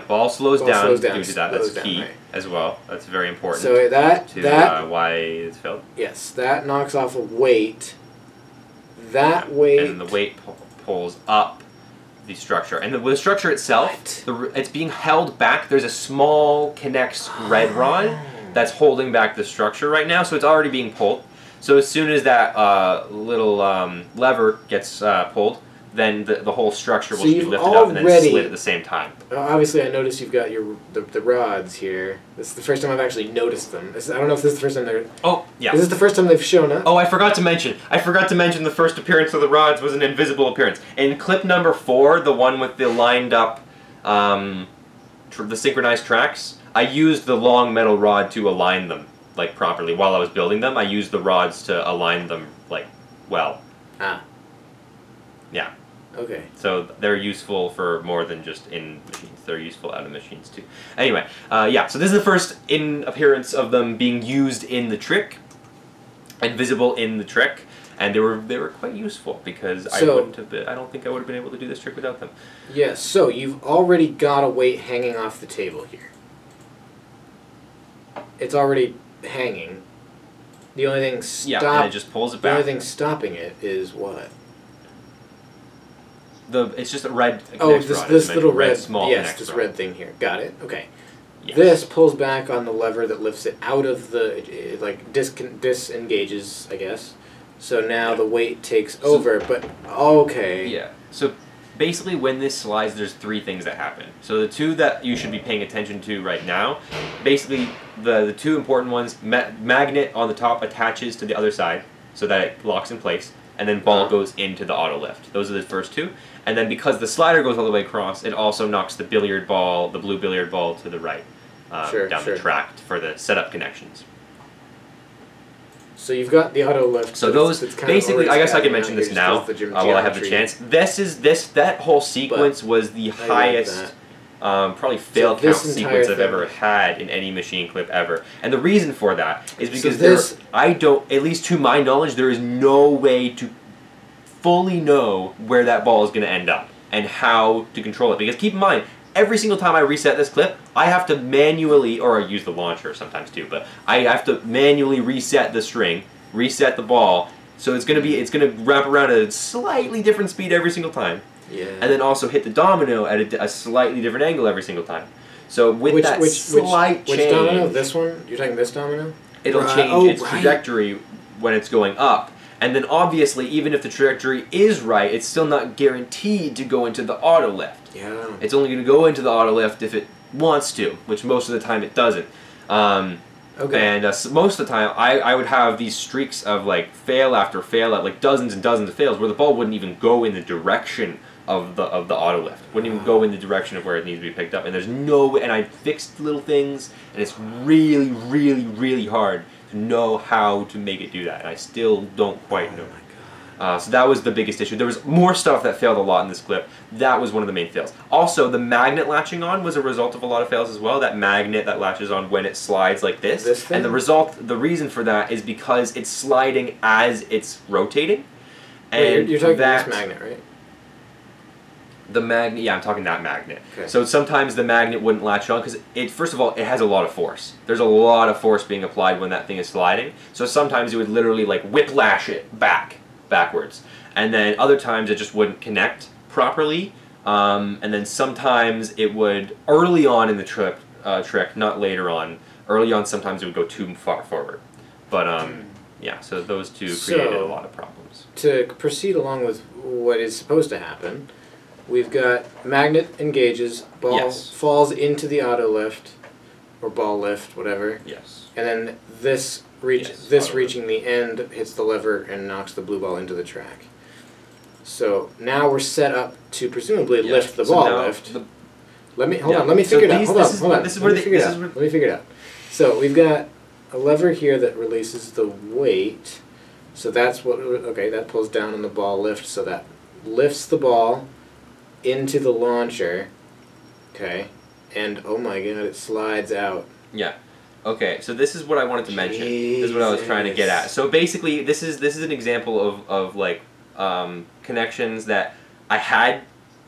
ball slows down due to that. That's key as well. That's very important. So that why it's filled. Yes, that knocks off a weight. That weight and the weight pulls up the structure, and the structure itself, it's being held back. There's a small Connects red rod that's holding back the structure right now, so it's already being pulled. So as soon as that little lever gets pulled, then the whole structure will be lifted up and then slid at the same time. Obviously, I noticed you've got the rods here. This is the first time I've actually noticed them. I don't know if this is the first time they're... Oh, yeah. Is this the first time they've shown up? Oh, I forgot to mention the first appearance of the rods was an invisible appearance. In clip number 4, the one with the lined up, the synchronized tracks, I used the long metal rod to align them, like, properly. While I was building them, I used the rods to align them, like, well. Ah. Yeah. Okay. So they're useful for more than just in machines. They're useful out of machines too. Anyway, yeah. So this is the first appearance of them being used in the trick, and visible in the trick, and they were quite useful because I don't think I would have been able to do this trick without them. Yes. So you've already got a weight hanging off the table here. It's already hanging. The only thing and it just pulls it back. The only thing stopping it is what? It's just a red connector Oh, rod, this little red, small yes, connector this rod. red thing here. Got it. Okay. Yes. This pulls back on the lever that lifts it out of the, it like disengages, I guess. So now the weight takes over, but okay. Yeah. So basically when this slides, there's three things that happen. So the two that you should be paying attention to right now, basically the two important ones, magnet on the top attaches to the other side so that it locks in place, and then ball goes into the auto lift. Those are the first two. And then because the slider goes all the way across, it also knocks the billiard ball, the blue billiard ball, to the right, down the track for the setup connections. So you've got the auto lift. So those, basically, I guess I can mention this now while I have the chance. That whole sequence was the highest, probably fail count sequence I've ever had in any machine clip ever. And the reason for that is because at least to my knowledge, there is no way to fully know where that ball is going to end up and how to control it. Because keep in mind, every single time I reset this clip, I have to manually, or I use the launcher sometimes too, but I have to manually reset the string, reset the ball, so it's gonna wrap around at a slightly different speed every single time. Yeah. And then also hit the domino at a slightly different angle every single time. So with that slight change, which domino? This one? You're talking this domino? It'll change its trajectory when it's going up. And then obviously, even if the trajectory is right, it's still not guaranteed to go into the auto lift. Yeah. It's only going to go into the auto lift if it wants to, which most of the time it doesn't. And most of the time, I would have these streaks of like fail after fail at like dozens and dozens of fails where the ball wouldn't even go in the direction of the auto lift. Wouldn't even go in the direction of where it needs to be picked up. And there's no way, and I fixed little things, and it's really, really, really hard to know how to make it do that, and I still don't quite know. So that was the biggest issue. There was more stuff that failed a lot in this clip. That was one of the main fails. Also, the magnet latching on was a result of a lot of fails as well. That magnet that latches on when it slides like this. And the reason for that is because it's sliding as it's rotating. And you're talking this magnet, right? The magnet, yeah, I'm talking that magnet. Okay. So sometimes the magnet wouldn't latch on because first of all, it has a lot of force. There's a lot of force being applied when that thing is sliding. So sometimes it would literally like whiplash it backwards. And then other times it just wouldn't connect properly. And then sometimes it would, early on in the trick, not later on, early on sometimes it would go too far forward. But yeah, so those two created a lot of problems. To proceed along with what is supposed to happen, we've got magnet engages, ball falls into the auto lift, or ball lift, whatever. Yes. And then this reaching the end hits the lever and knocks the blue ball into the track. So now we're set up to presumably lift the ball lift. Let me let me figure it out. Let me figure it out. So we've got a lever here that releases the weight. So that's what that pulls down on the ball lift, so that lifts the ball into the launcher. Okay. And oh my god, it slides out. Yeah. Okay, so this is what I wanted to mention. This is what I was trying to get at. So basically, this is an example of like connections that I had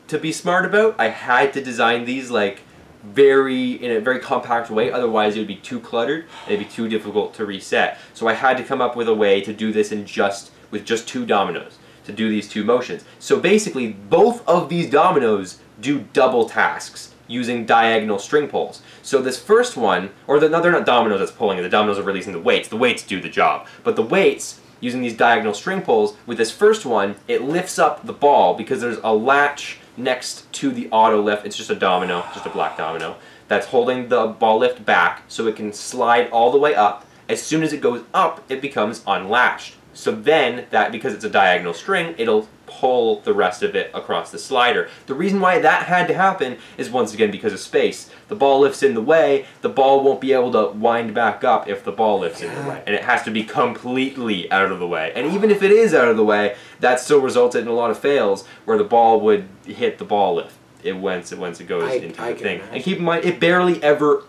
to be smart about. I had to design these like in a very compact way. Otherwise, it would be too cluttered and it'd be too difficult to reset. So I had to come up with a way to do this with just two dominoes, to do these two motions. So basically, both of these dominoes do double tasks using diagonal string pulls. So this first one, they're not dominoes that's pulling it, the dominoes are releasing the weights. The weights do the job. But the weights, using these diagonal string pulls, with this first one, it lifts up the ball because there's a latch next to the auto lift. It's just a domino, just a black domino, that's holding the ball lift back so it can slide all the way up. As soon as it goes up, it becomes unlatched. So then, because it's a diagonal string, it'll pull the rest of it across the slider. The reason why that had to happen is once again because of space. The ball lifts in the way, the ball won't be able to wind back up if the ball lifts in the way. And it has to be completely out of the way. And even if it is out of the way, that still resulted in a lot of fails where the ball would hit the ball lift once it goes into the thing. And keep in mind, it barely ever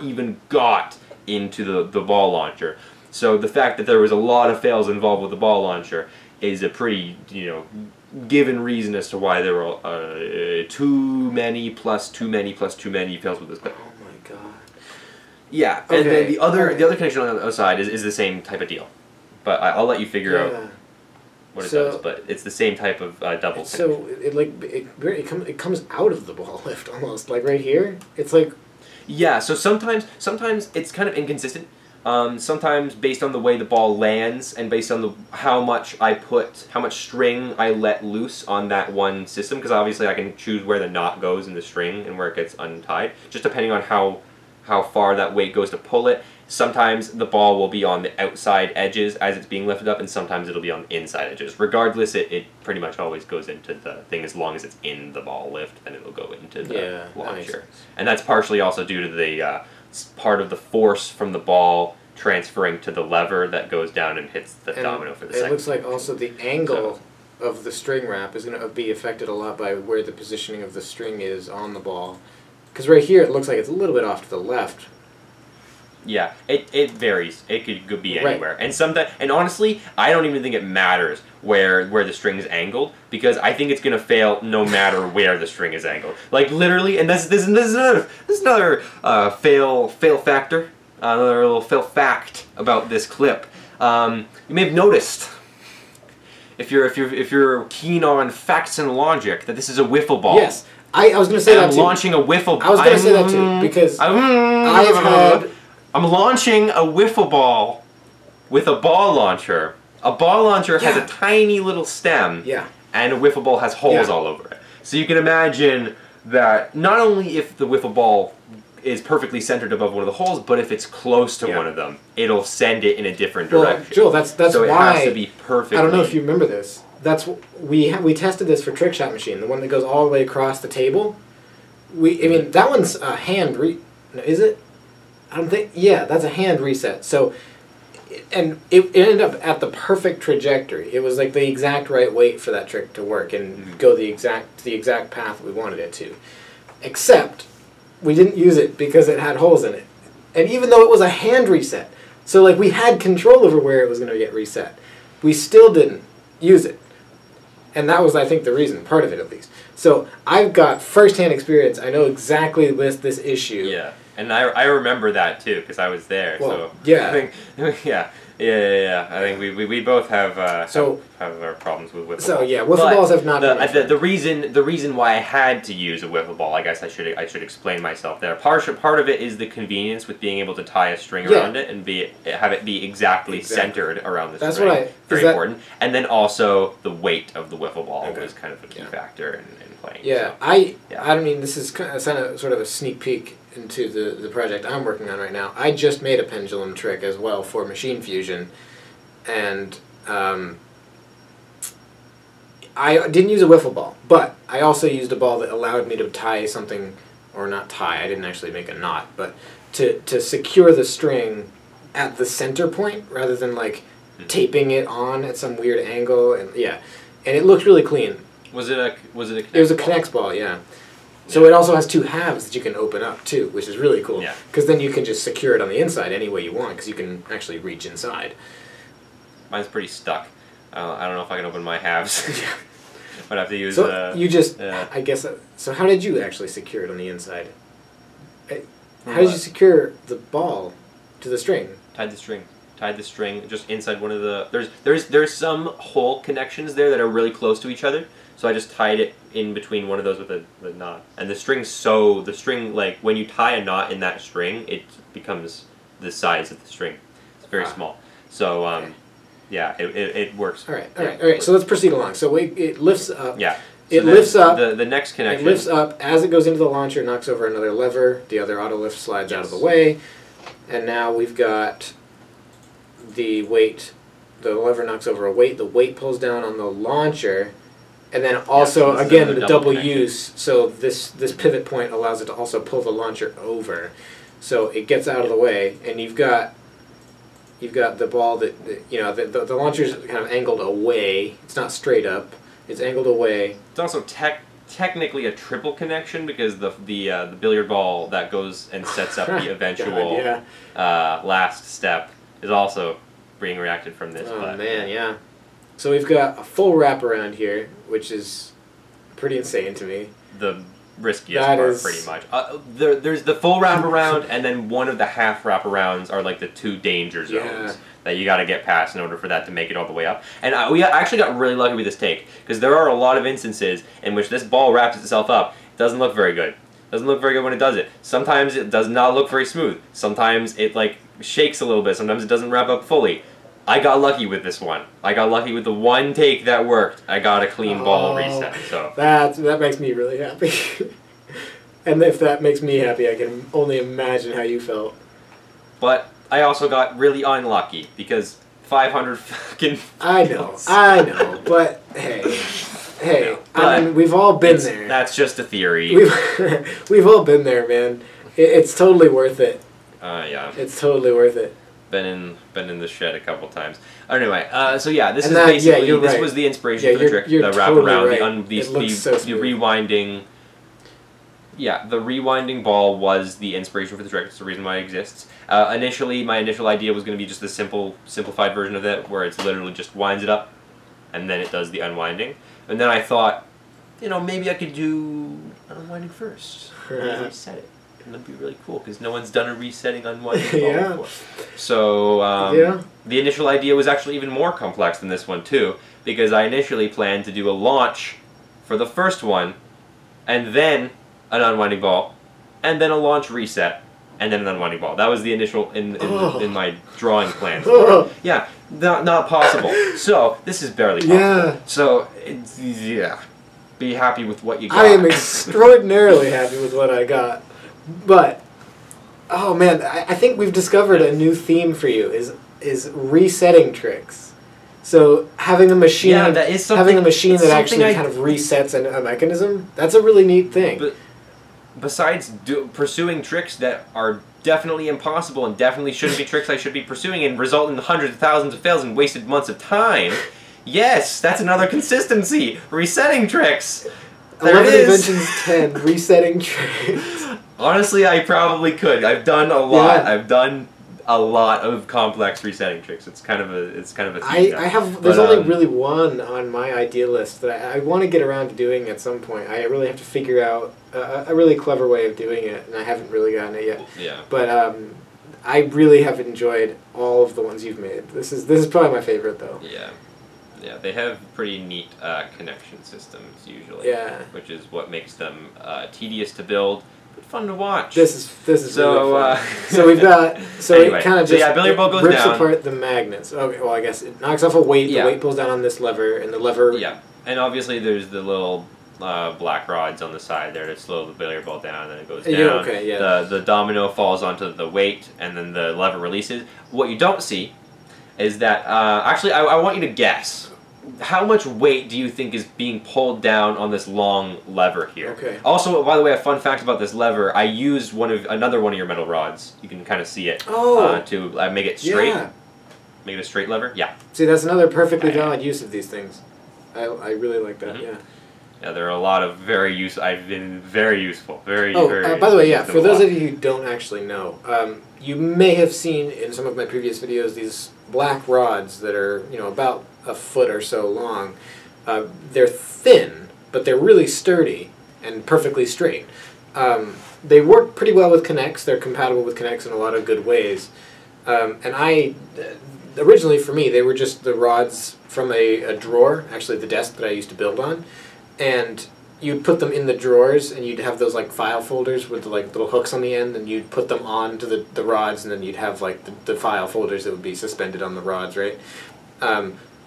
even got into the ball launcher. So the fact that there was a lot of fails involved with the ball launcher is a pretty, given reason as to why there were too many plus too many fails with this clip. Oh my god. Yeah, and then the other connection on the other side is the same type of deal. But I'll let you figure out what it does, but it's the same type of double connection. So it comes out of the ball lift almost, like right here. It's like, yeah. So sometimes it's kind of inconsistent. Sometimes based on the way the ball lands and based on how much string I let loose on that one system, because obviously I can choose where the knot goes in the string and where it gets untied, just depending on how far that weight goes to pull it. Sometimes the ball will be on the outside edges as it's being lifted up, and sometimes it'll be on the inside edges. Regardless, it pretty much always goes into the thing as long as it's in the ball lift, then it'll go into the launcher. And that's partially also due to the part of the force from the ball transferring to the lever that goes down and hits the domino for the second. It looks like also the angle of the string wrap is going to be affected a lot by where the positioning of the string is on the ball. Because right here it looks like it's a little bit off to the left. Yeah, it varies. It could be anywhere, and honestly, I don't even think it matters where the string is angled, because I think it's gonna fail no matter where the string is angled. Like literally, and this is another fail factor, another little fail fact about this clip. You may have noticed, if you're keen on facts and logic, that this is a wiffle ball. Yes, I was gonna say that too. I'm launching a wiffle. I was gonna say that too, because I'm launching a wiffle ball with a ball launcher. A ball launcher has a tiny little stem, and a wiffle ball has holes all over it. So you can imagine that not only if the wiffle ball is perfectly centered above one of the holes, but if it's close to one of them, it'll send it in a different direction. Joel, that's so why it has to be perfectly. I don't know if you remember this. We tested this for Trick Shot Machine, the one that goes all the way across the table. I mean that one's a hand is it? I don't think. Yeah, that's a hand reset. So, and it ended up at the perfect trajectory. It was like the exact right weight for that trick to work and go the exact path we wanted it to. Except, we didn't use it because it had holes in it, and even though it was a hand reset, so like we had control over where it was going to get reset, we still didn't use it, and that was, I think, the reason, part of it at least. So I've got first-hand experience. I know exactly this issue. Yeah. And I remember that too, because I was there. Well, so yeah. I think, I think we both have our problems with wiffle balls. So yeah, wiffle balls have not been the reason why I had to use a wiffle ball, I guess I should explain myself there. Part of it is the convenience with being able to tie a string around it and have it be exactly centered around the string. That's very important. And then also the weight of the wiffle ball was kind of a key factor in playing. Yeah, so. I mean, this is kind of sort of a sneak peek into the project I'm working on right now. I just made a pendulum trick as well for Machine Fusion, and I didn't use a wiffle ball, but I also used a ball that allowed me to tie something, or not tie, I didn't actually make a knot, but to secure the string at the center point rather than like taping it on at some weird angle, and it looked really clean. Was it a Connect It was a ball? Connect ball, yeah. So it also has two halves that you can open up too, which is really cool. Yeah. Because then you can just secure it on the inside any way you want, because you can actually reach inside. Mine's pretty stuck. I don't know if I can open my halves. I'd have to use. So you just, I guess. So how did you actually secure it on the inside? How did you secure the ball to the string? Tied the string just inside one of the. There's some hole connections there that are really close to each other. So I just tied it in between one of those with a knot. And the string, like, when you tie a knot in that string, it becomes the size of the string. It's very small. So, yeah, it works. All right. So let's proceed along. So it lifts up. Yeah. It lifts up. The next connection. It lifts up. As it goes into the launcher, knocks over another lever. The other auto lift slides out of the way. And now we've got the weight. The lever knocks over a weight. The weight pulls down on the launcher. And then also, again, the double use, so this pivot point allows it to also pull the launcher over. So it gets out of the way, and you've got the ball that the launcher's kind of angled away. It's not straight up. It's angled away. It's also technically a triple connection, because the billiard ball that goes and sets up the eventual last step is also being reacted from this. Oh, man, yeah. So we've got a full wraparound here, which is pretty insane to me. The riskiest part, pretty much. There's the full wraparound, and then one of the half wraparounds are like the 2 danger zones that you got to get past in order for that to make it all the way up. And we actually got really lucky with this take, because there are a lot of instances in which this ball wraps itself up. It doesn't look very good. It doesn't look very good when it does it. Sometimes it does not look very smooth. Sometimes it like shakes a little bit. Sometimes it doesn't wrap up fully. I got lucky with this one. I got lucky with the one take that worked. I got a clean ball reset. So that makes me really happy. And if that makes me happy, I can only imagine how you felt. But I also got really unlucky because 500 fucking. I know, but hey. Hey, I mean, we've all been there. That's just a theory. We've all been there, man. It's totally worth it. Yeah. It's totally worth it. Been in the shed a couple times. Anyway, so yeah, this was the inspiration for the trick. You're the totally wraparound, right. the rewinding. Yeah, the rewinding ball was the inspiration for the trick. It's the reason why it exists. Initially, my initial idea was going to be just the simplified version of it, where it's literally just winds it up, and then it does the unwinding. And then I thought, maybe I could do unwinding first. And reset it. And that'd be really cool, because no one's done a resetting unwinding ball before. So, the initial idea was actually even more complex than this one, too, because I initially planned to do a launch for the first one, and then an unwinding ball, and then a launch reset, and then an unwinding ball. That was the initial in my drawing plan. Yeah, not possible. So this is barely possible. Yeah. So be happy with what you got. I am extraordinarily happy with what I got, but oh man, I think we've discovered a new theme for you is resetting tricks. So having a machine, that actually kind of resets a mechanism. That's a really neat thing. But besides pursuing tricks that are definitely impossible and definitely shouldn't be tricks I should be pursuing and result in hundreds of thousands of fails and wasted months of time, yes, that's another consistency. Resetting tricks. There 11 Inventions 10, resetting tricks. Honestly, I probably could. I've done a lot. Yeah. I've done a lot of complex resetting tricks. It's kind of a theme. There's only really one on my idea list that I want to get around to doing at some point. I really have to figure out a really clever way of doing it, and I haven't really gotten it yet. Yeah. But I really have enjoyed all of the ones you've made. This is probably my favorite though. Yeah. Yeah, they have pretty neat connection systems usually. Yeah. Which is what makes them tedious to build. Fun to watch. This is so really fun. So we've got anyway, it kind of just billiard ball goes rips down. apart the magnets. Okay, well I guess it knocks off a weight. The weight pulls down on this lever, and the lever. Yeah, and obviously there's the little black rods on the side there to slow the billiard ball down, and it goes down. Yeah, okay, yeah. The domino falls onto the weight, and then the lever releases. What you don't see is that actually I want you to guess. How much weight do you think is being pulled down on this long lever here? Okay. Also, by the way, a fun fact about this lever, I used another one of your metal rods. You can kind of see it. Oh. To make it straight. Yeah. Make it a straight lever. Yeah. See, that's another perfectly valid use of these things. I really like that. Mm-hmm. Yeah. Yeah, there are a lot of very useful. I've been very useful. Very. By the way, yeah. For those of you who don't actually know, you may have seen in some of my previous videos these black rods that are about a foot or so long. They're thin, but they're really sturdy and perfectly straight. They work pretty well with Connects. They're compatible with Connects in a lot of good ways. And originally for me, they were just the rods from a drawer, actually the desk that I used to build on. And you'd put them in the drawers, and you'd have those like file folders with the, little hooks on the end, and you'd put them onto the rods, and then you'd have the file folders that would be suspended on the rods, right?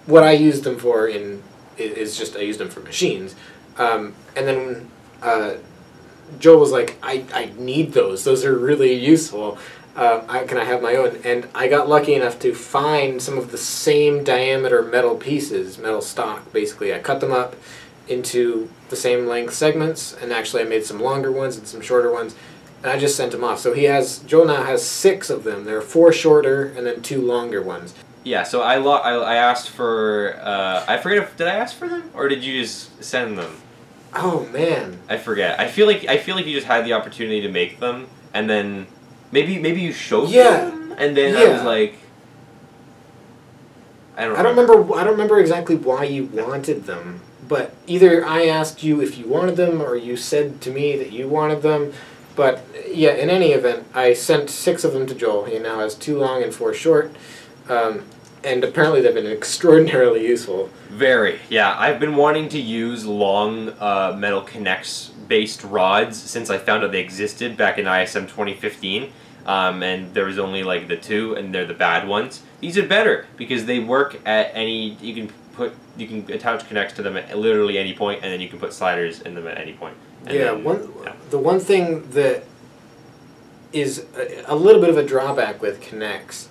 What I used them for is just I used them for machines. And then Joel was like, I need those. Those are really useful. Can I have my own? And I got lucky enough to find some of the same diameter metal pieces, metal stock, basically. I cut them up into the same length segments, and actually I made some longer ones and some shorter ones, and I just sent them off. So Joel now has 6 of them. There are 4 shorter and then 2 longer ones. Yeah, so I asked for, I forget did I ask for them, or did you just send them? Oh man, I forget. I feel like you just had the opportunity to make them, and then maybe you showed them, and then I was like, I don't remember exactly why you wanted them. but either I asked you if you wanted them, or you said to me that you wanted them. But yeah, in any event, I sent 6 of them to Joel. He now has 2 long and 4 short. And apparently they've been extraordinarily useful. Very, yeah. I've been wanting to use long metal connects-based rods since I found out they existed back in ISM 2015. And there was only like the 2, and they're the bad ones. These are better because they work at any. You can attach connects to them at literally any point, and then you can put sliders in them at any point. And Yeah, then, the one thing that is a little bit of a drawback with connects.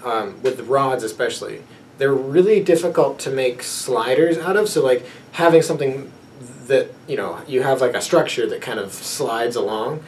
With the rods especially, they're really difficult to make sliders out of. So like having something that, you have like a structure that kind of slides along.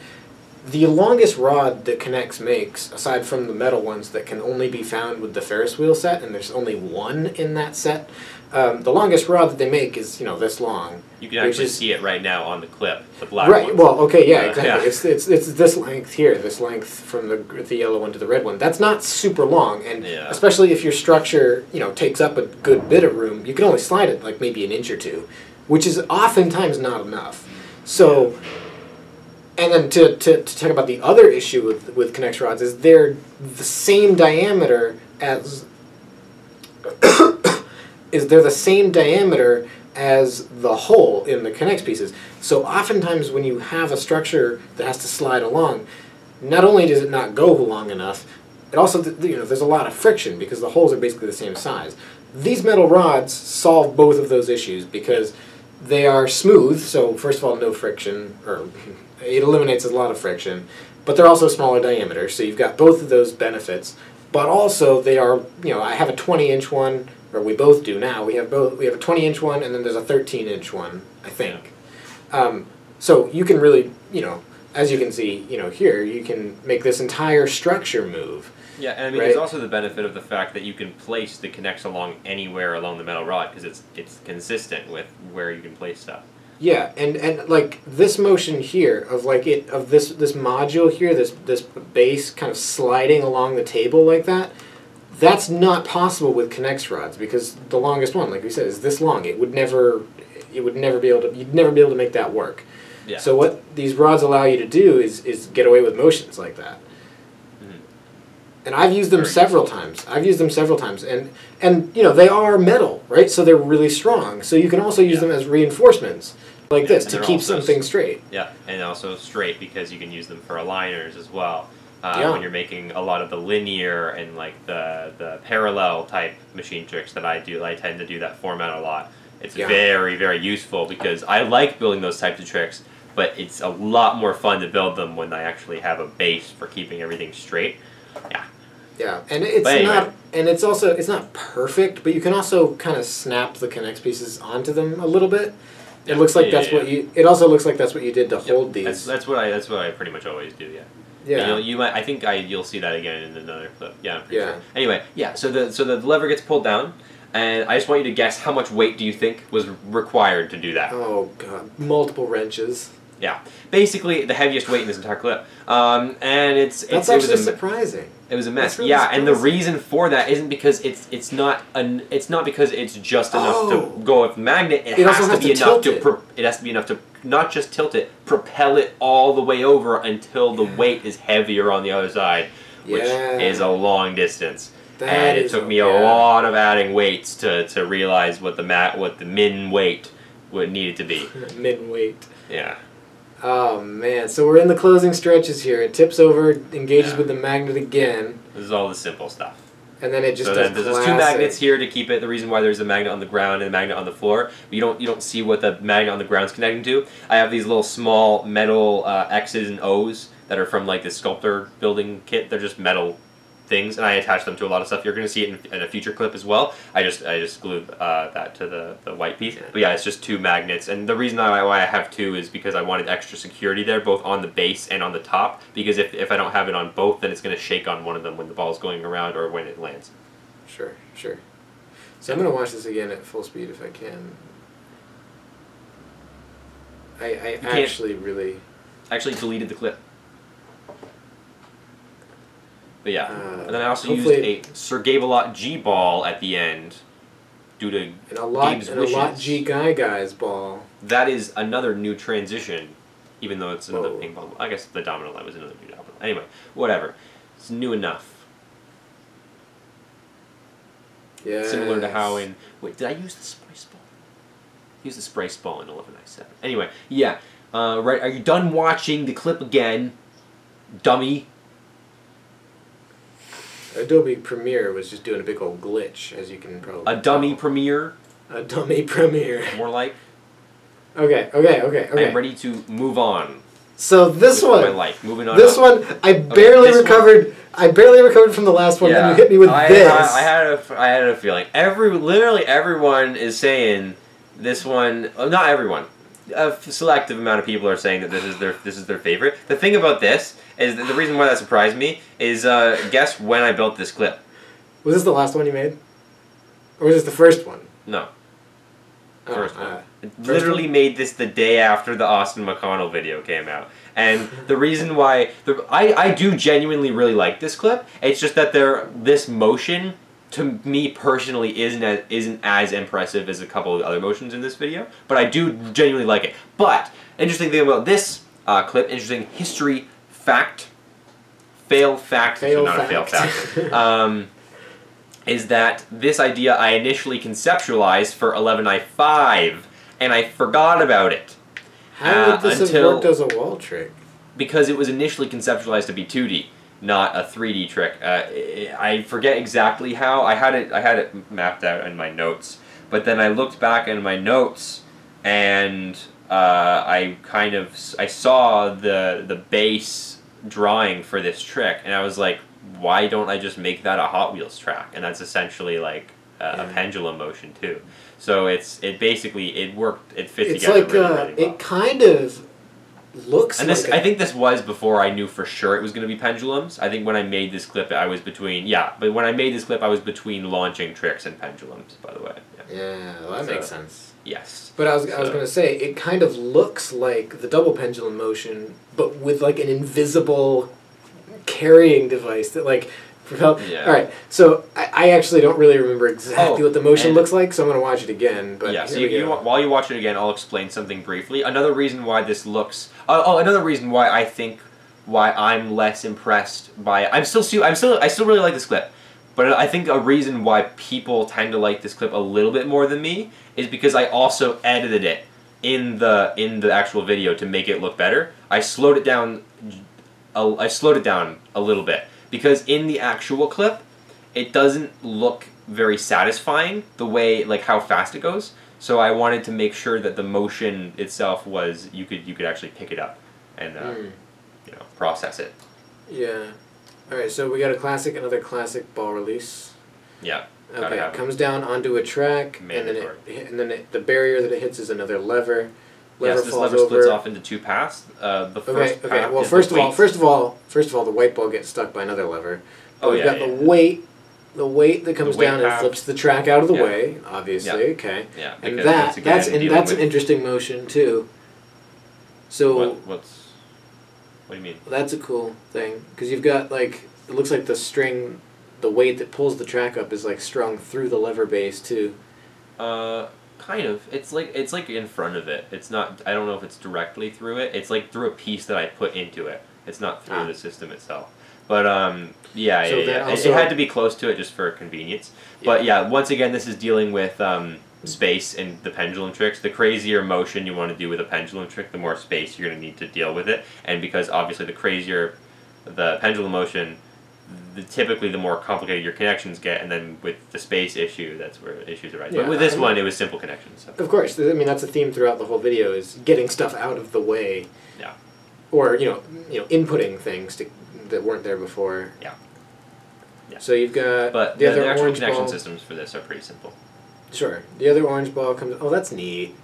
The longest rod that Connects makes, aside from the metal ones that can only be found with the Ferris wheel set, and there's only 1 in that set, the longest rod that they make is, this long. You can actually see it right now on the clip, the black right, ones. well, okay, yeah, exactly. Yeah. It's this length here, this length from the yellow one to the red one. That's not super long, and especially if your structure, takes up a good bit of room, you can only slide it like maybe an inch or 2, which is oftentimes not enough. So, and then to talk about the other issue with Connects rods is they're the same diameter as as the hole in the Connects pieces. So oftentimes when you have a structure that has to slide along, not only does it not go long enough, it also, there's a lot of friction because the holes are basically the same size. These metal rods solve both of those issues because they are smooth, so first of all, no friction, or it eliminates a lot of friction, but they're also smaller diameter, so you've got both of those benefits. But also they are, I have a 20-inch one, or we both do now. We have both. We have a 20-inch one, and then there's a 13-inch one, I think. So you can really, as you can see, here, you can make this entire structure move. Yeah, and I mean, there's also the benefit of the fact that you can place the Connects along anywhere along the metal rod because it's consistent with where you can place stuff. Yeah, and like this motion here of this module here, this base kind of sliding along the table like that. That's not possible with Connects rods because the longest one, like we said, is this long. It would never be able to. You'd never be able to make that work. Yeah. So what these rods allow you to do is get away with motions like that. Mm-hmm. And I've used them several times. And they are metal, right? So they're really strong. So you can also use them as reinforcements like this to keep something straight. Yeah, and also straight because you can use them for aligners as well. Yeah. When you're making a lot of the linear and like the parallel type machine tricks that I do, I tend to do that format a lot. It's very, very useful because I like building those types of tricks, but it's a lot more fun to build them when I actually have a base for keeping everything straight. Yeah. Yeah, and it's not perfect, but you can also kind of snap the Connects pieces onto them a little bit. It looks like it also looks like that's what you did to hold these. That's what I pretty much always do. Yeah. Yeah. I think you'll see that again in another clip. Yeah. I'm pretty sure. Anyway, yeah. So the lever gets pulled down, and I just want you to guess how much weight do you think was required to do that? Oh god, multiple wrenches. Yeah. Basically, the heaviest weight in this entire clip. And that's actually surprising. It was a mess. Really yeah, surprising. And the reason for that isn't because it's not because it's just enough to go with the magnet. It has to be enough to it has to be enough to not just tilt it, propel it all the way over until the weight is heavier on the other side, which is a long distance. And it took me a lot of adding weights to realize what the min weight would needed to be. Min weight. Yeah. Oh man, so we're in the closing stretches here. It tips over, engages with the magnet again. This is all the simple stuff. And then it just does there's 2 magnets here to keep it. The reason why there's a magnet on the ground and a magnet on the floor, but you don't see what the magnet on the ground's connecting to. I have these little small metal X's and O's that are from like the sculptor building kit. They're just metal things, and I attach them to a lot of stuff. You're going to see it in a future clip as well. I just glued that to the white piece. But yeah, it's just 2 magnets, and the reason why I have 2 is because I wanted extra security there, both on the base and on the top, because if I don't have it on both, then it's going to shake on one of them when the ball's going around or when it lands. Sure. So I'm going to watch this again at full speed if I can. I actually deleted the clip. But yeah, and then I also used a Sir Gave-A-Lot G-ball at the end due to and a lot games wishes. G guy's ball. That is another new transition, even though it's another Whoa. ping pong. I guess the domino line was another new domino. Anyway, whatever. It's new enough. Yeah. Similar to how in... Wait, did I use the Spice Ball? I used the Spice Ball in 11i7. Anyway, yeah. Right, are you done watching the clip again, dummy? Adobe Premiere was just doing a big old glitch, as you can probably A dummy premiere? A dummy Premiere. More like? Okay. I'm ready to move on. So this with one, my life. Moving on. this one, I barely recovered. I barely recovered from the last one. Yeah. And you hit me with this. I had a feeling. Literally everyone is saying this one. Not everyone. A selective amount of people are saying that this is their favorite. The thing about this is that the reason why that surprised me is guess when I built this clip. Was this the last one you made, or was this the first one? No. First one. First Literally one? made this the day after the Austin McConnell video came out. And the reason why... I do genuinely really like this clip. It's just that this motion, to me personally, isn't as impressive as a couple of other motions in this video. But I do genuinely like it. But, interesting thing about this clip, interesting history fact, fail fact, not a fail fact, is that this idea I initially conceptualized for 11i5, and I forgot about it. How would this have worked as a wall trick? Because it was initially conceptualized to be 2D, not a 3D trick. I forget exactly how. I had it mapped out in my notes, but then I looked back in my notes, and I saw the base drawing for this trick, and I was like, why don't I just make that a Hot Wheels track? And that's essentially like a pendulum motion too. So it basically worked. It fit together really well. It kind of looks. And I think this was before I knew for sure it was going to be pendulums. I think when I made this clip, I was between but when I made this clip, I was between launching tricks and pendulums. By the way. Yeah, well, that makes sense. Yes. But I was going to say it kind of looks like the double pendulum motion, but with like an invisible carrying device that like propel. Yeah. All right, so I actually don't really remember exactly what the motion looks like, so I'm going to watch it again. But yeah, so while you watch it again, I'll explain something briefly. Another reason why this looks. Another reason why I think why I'm less impressed by it. I still really like this clip, but I think a reason why people tend to like this clip a little bit more than me is because I also edited it in the actual video to make it look better. I slowed it down a little bit because in the actual clip it doesn't look very satisfying the way like how fast it goes. So I wanted to make sure that the motion itself was you could actually pick it up and process it. Yeah. All right. So we got another classic ball release. Yeah. Okay. It comes down onto a track, Mandatory. and then the barrier that it hits is another lever. Yes, this lever splits off into two paths. The first path well, is first of all, the white ball gets stuck by another lever. We've got the weight that comes down and flips the track out of the way. Obviously, okay. Yeah, and that's an interesting motion too. So what do you mean? That's a cool thing because you've got like it looks like the string, the weight that pulls the track up is like strung through the lever base too. Kind of. It's like in front of it. It's not. I don't know if it's directly through it. It's like through a piece that I put into it. It's not through the system itself. But yeah. It had to be close to it just for convenience. Yeah. But yeah, once again, this is dealing with space and the pendulum tricks. The crazier motion you want to do with a pendulum trick, the more space you're going to need to deal with it. And because obviously the crazier the pendulum motion, typically the more complicated your connections get, and then with the space issue, that's where issues arise. Yeah, but with this one, it was simple connections. So. Of course, I mean that's a theme throughout the whole video is getting stuff out of the way. Yeah. Or inputting things that weren't there before. Yeah. Yeah. So you've got the other actual connection systems for this are pretty simple. Sure. The other orange ball comes. Oh, that's neat.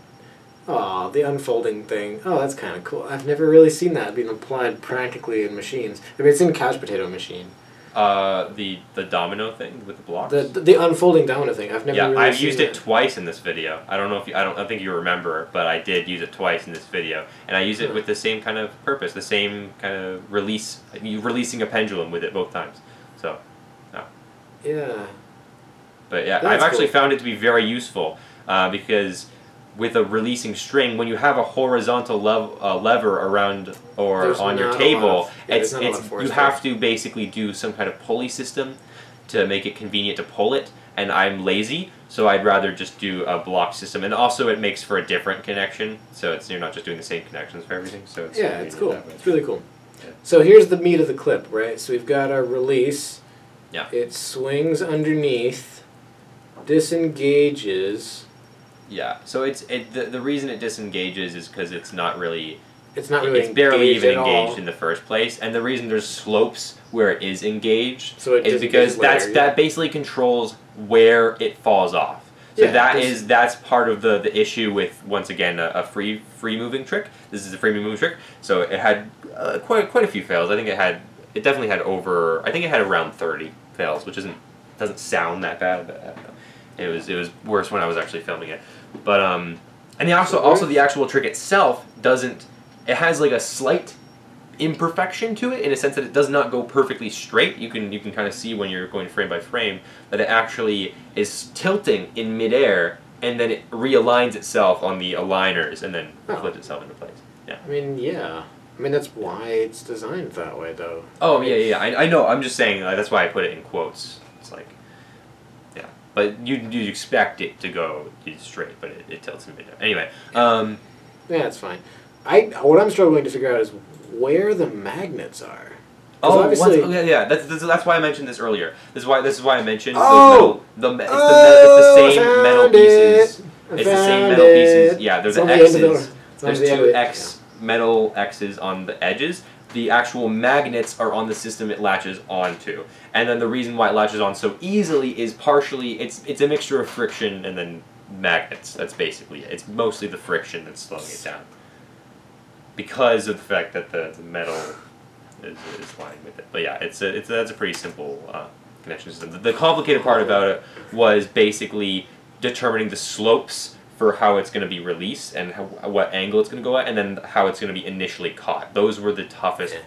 Oh, the unfolding thing. Oh, that's kind of cool. I've never really seen that being applied practically in machines. I mean, it's in Couch Potato Machine. The domino thing with the blocks. The unfolding domino thing. I've never. Really I've used it twice in this video. I don't know if I think you remember, but I did use it twice in this video, and I use it with the same kind of purpose, the same kind of releasing a pendulum with it both times. So, no. Yeah. But yeah, That's I've actually cool. found it to be very useful because with a releasing string, when you have a horizontal lever around or There's on your not a table, lot of- yeah, there's not a lot of force you have to basically do some kind of pulley system to make it convenient to pull it. And I'm lazy, so I'd rather just do a block system. And also, it makes for a different connection, so you're not just doing the same connections for everything. So It's cool. that way. It's really cool. Yeah. So here's the meat of the clip, right? So we've got our release. Yeah. It swings underneath, disengages. Yeah. So the reason it disengages is because it's not really. It's not really It's barely engaged even at engaged all. in the first place, and the reason there's slopes where it is engaged So it is because disengages later, that basically controls where it falls off. So Yeah, that's part of the issue with, once again, a free moving trick. This is a free moving trick, so it had quite a few fails. I think it definitely had I think it had around 30 fails, which doesn't sound that bad, but it was worse when I was actually filming it. But and also the actual trick itself doesn't. It has like a slight imperfection to it in a sense that it does not go perfectly straight. You can kind of see when you're going frame by frame that it actually is tilting in midair, and then it realigns itself on the aligners and then flips itself into place. Yeah. I mean, yeah. I mean, that's why it's designed that way, though. Oh yeah. I know. I'm just saying that's why I put it in quotes. It's like, yeah. But you expect it to go straight, but it tilts in midair. Anyway. Yeah, it's fine. What I'm struggling to figure out is where the magnets are. Obviously, That's why I mentioned this earlier. This is why I mentioned Oh! it's the same metal pieces. I It's the same found metal pieces. it. Yeah, there's It's the on the end of X's. the- it's on There's the end of two it. X metal X's on the edges. The actual magnets are on the system it latches onto. And then the reason why it latches on so easily is partially it's a mixture of friction and then magnets. That's basically it. It's mostly the friction that's slowing it down. Because of the fact that the metal is lying with it. But yeah, that's a pretty simple connection system. The complicated part about it was basically determining the slopes for how it's going to be released and what angle it's going to go at, and then how it's going to be initially caught. Those were the toughest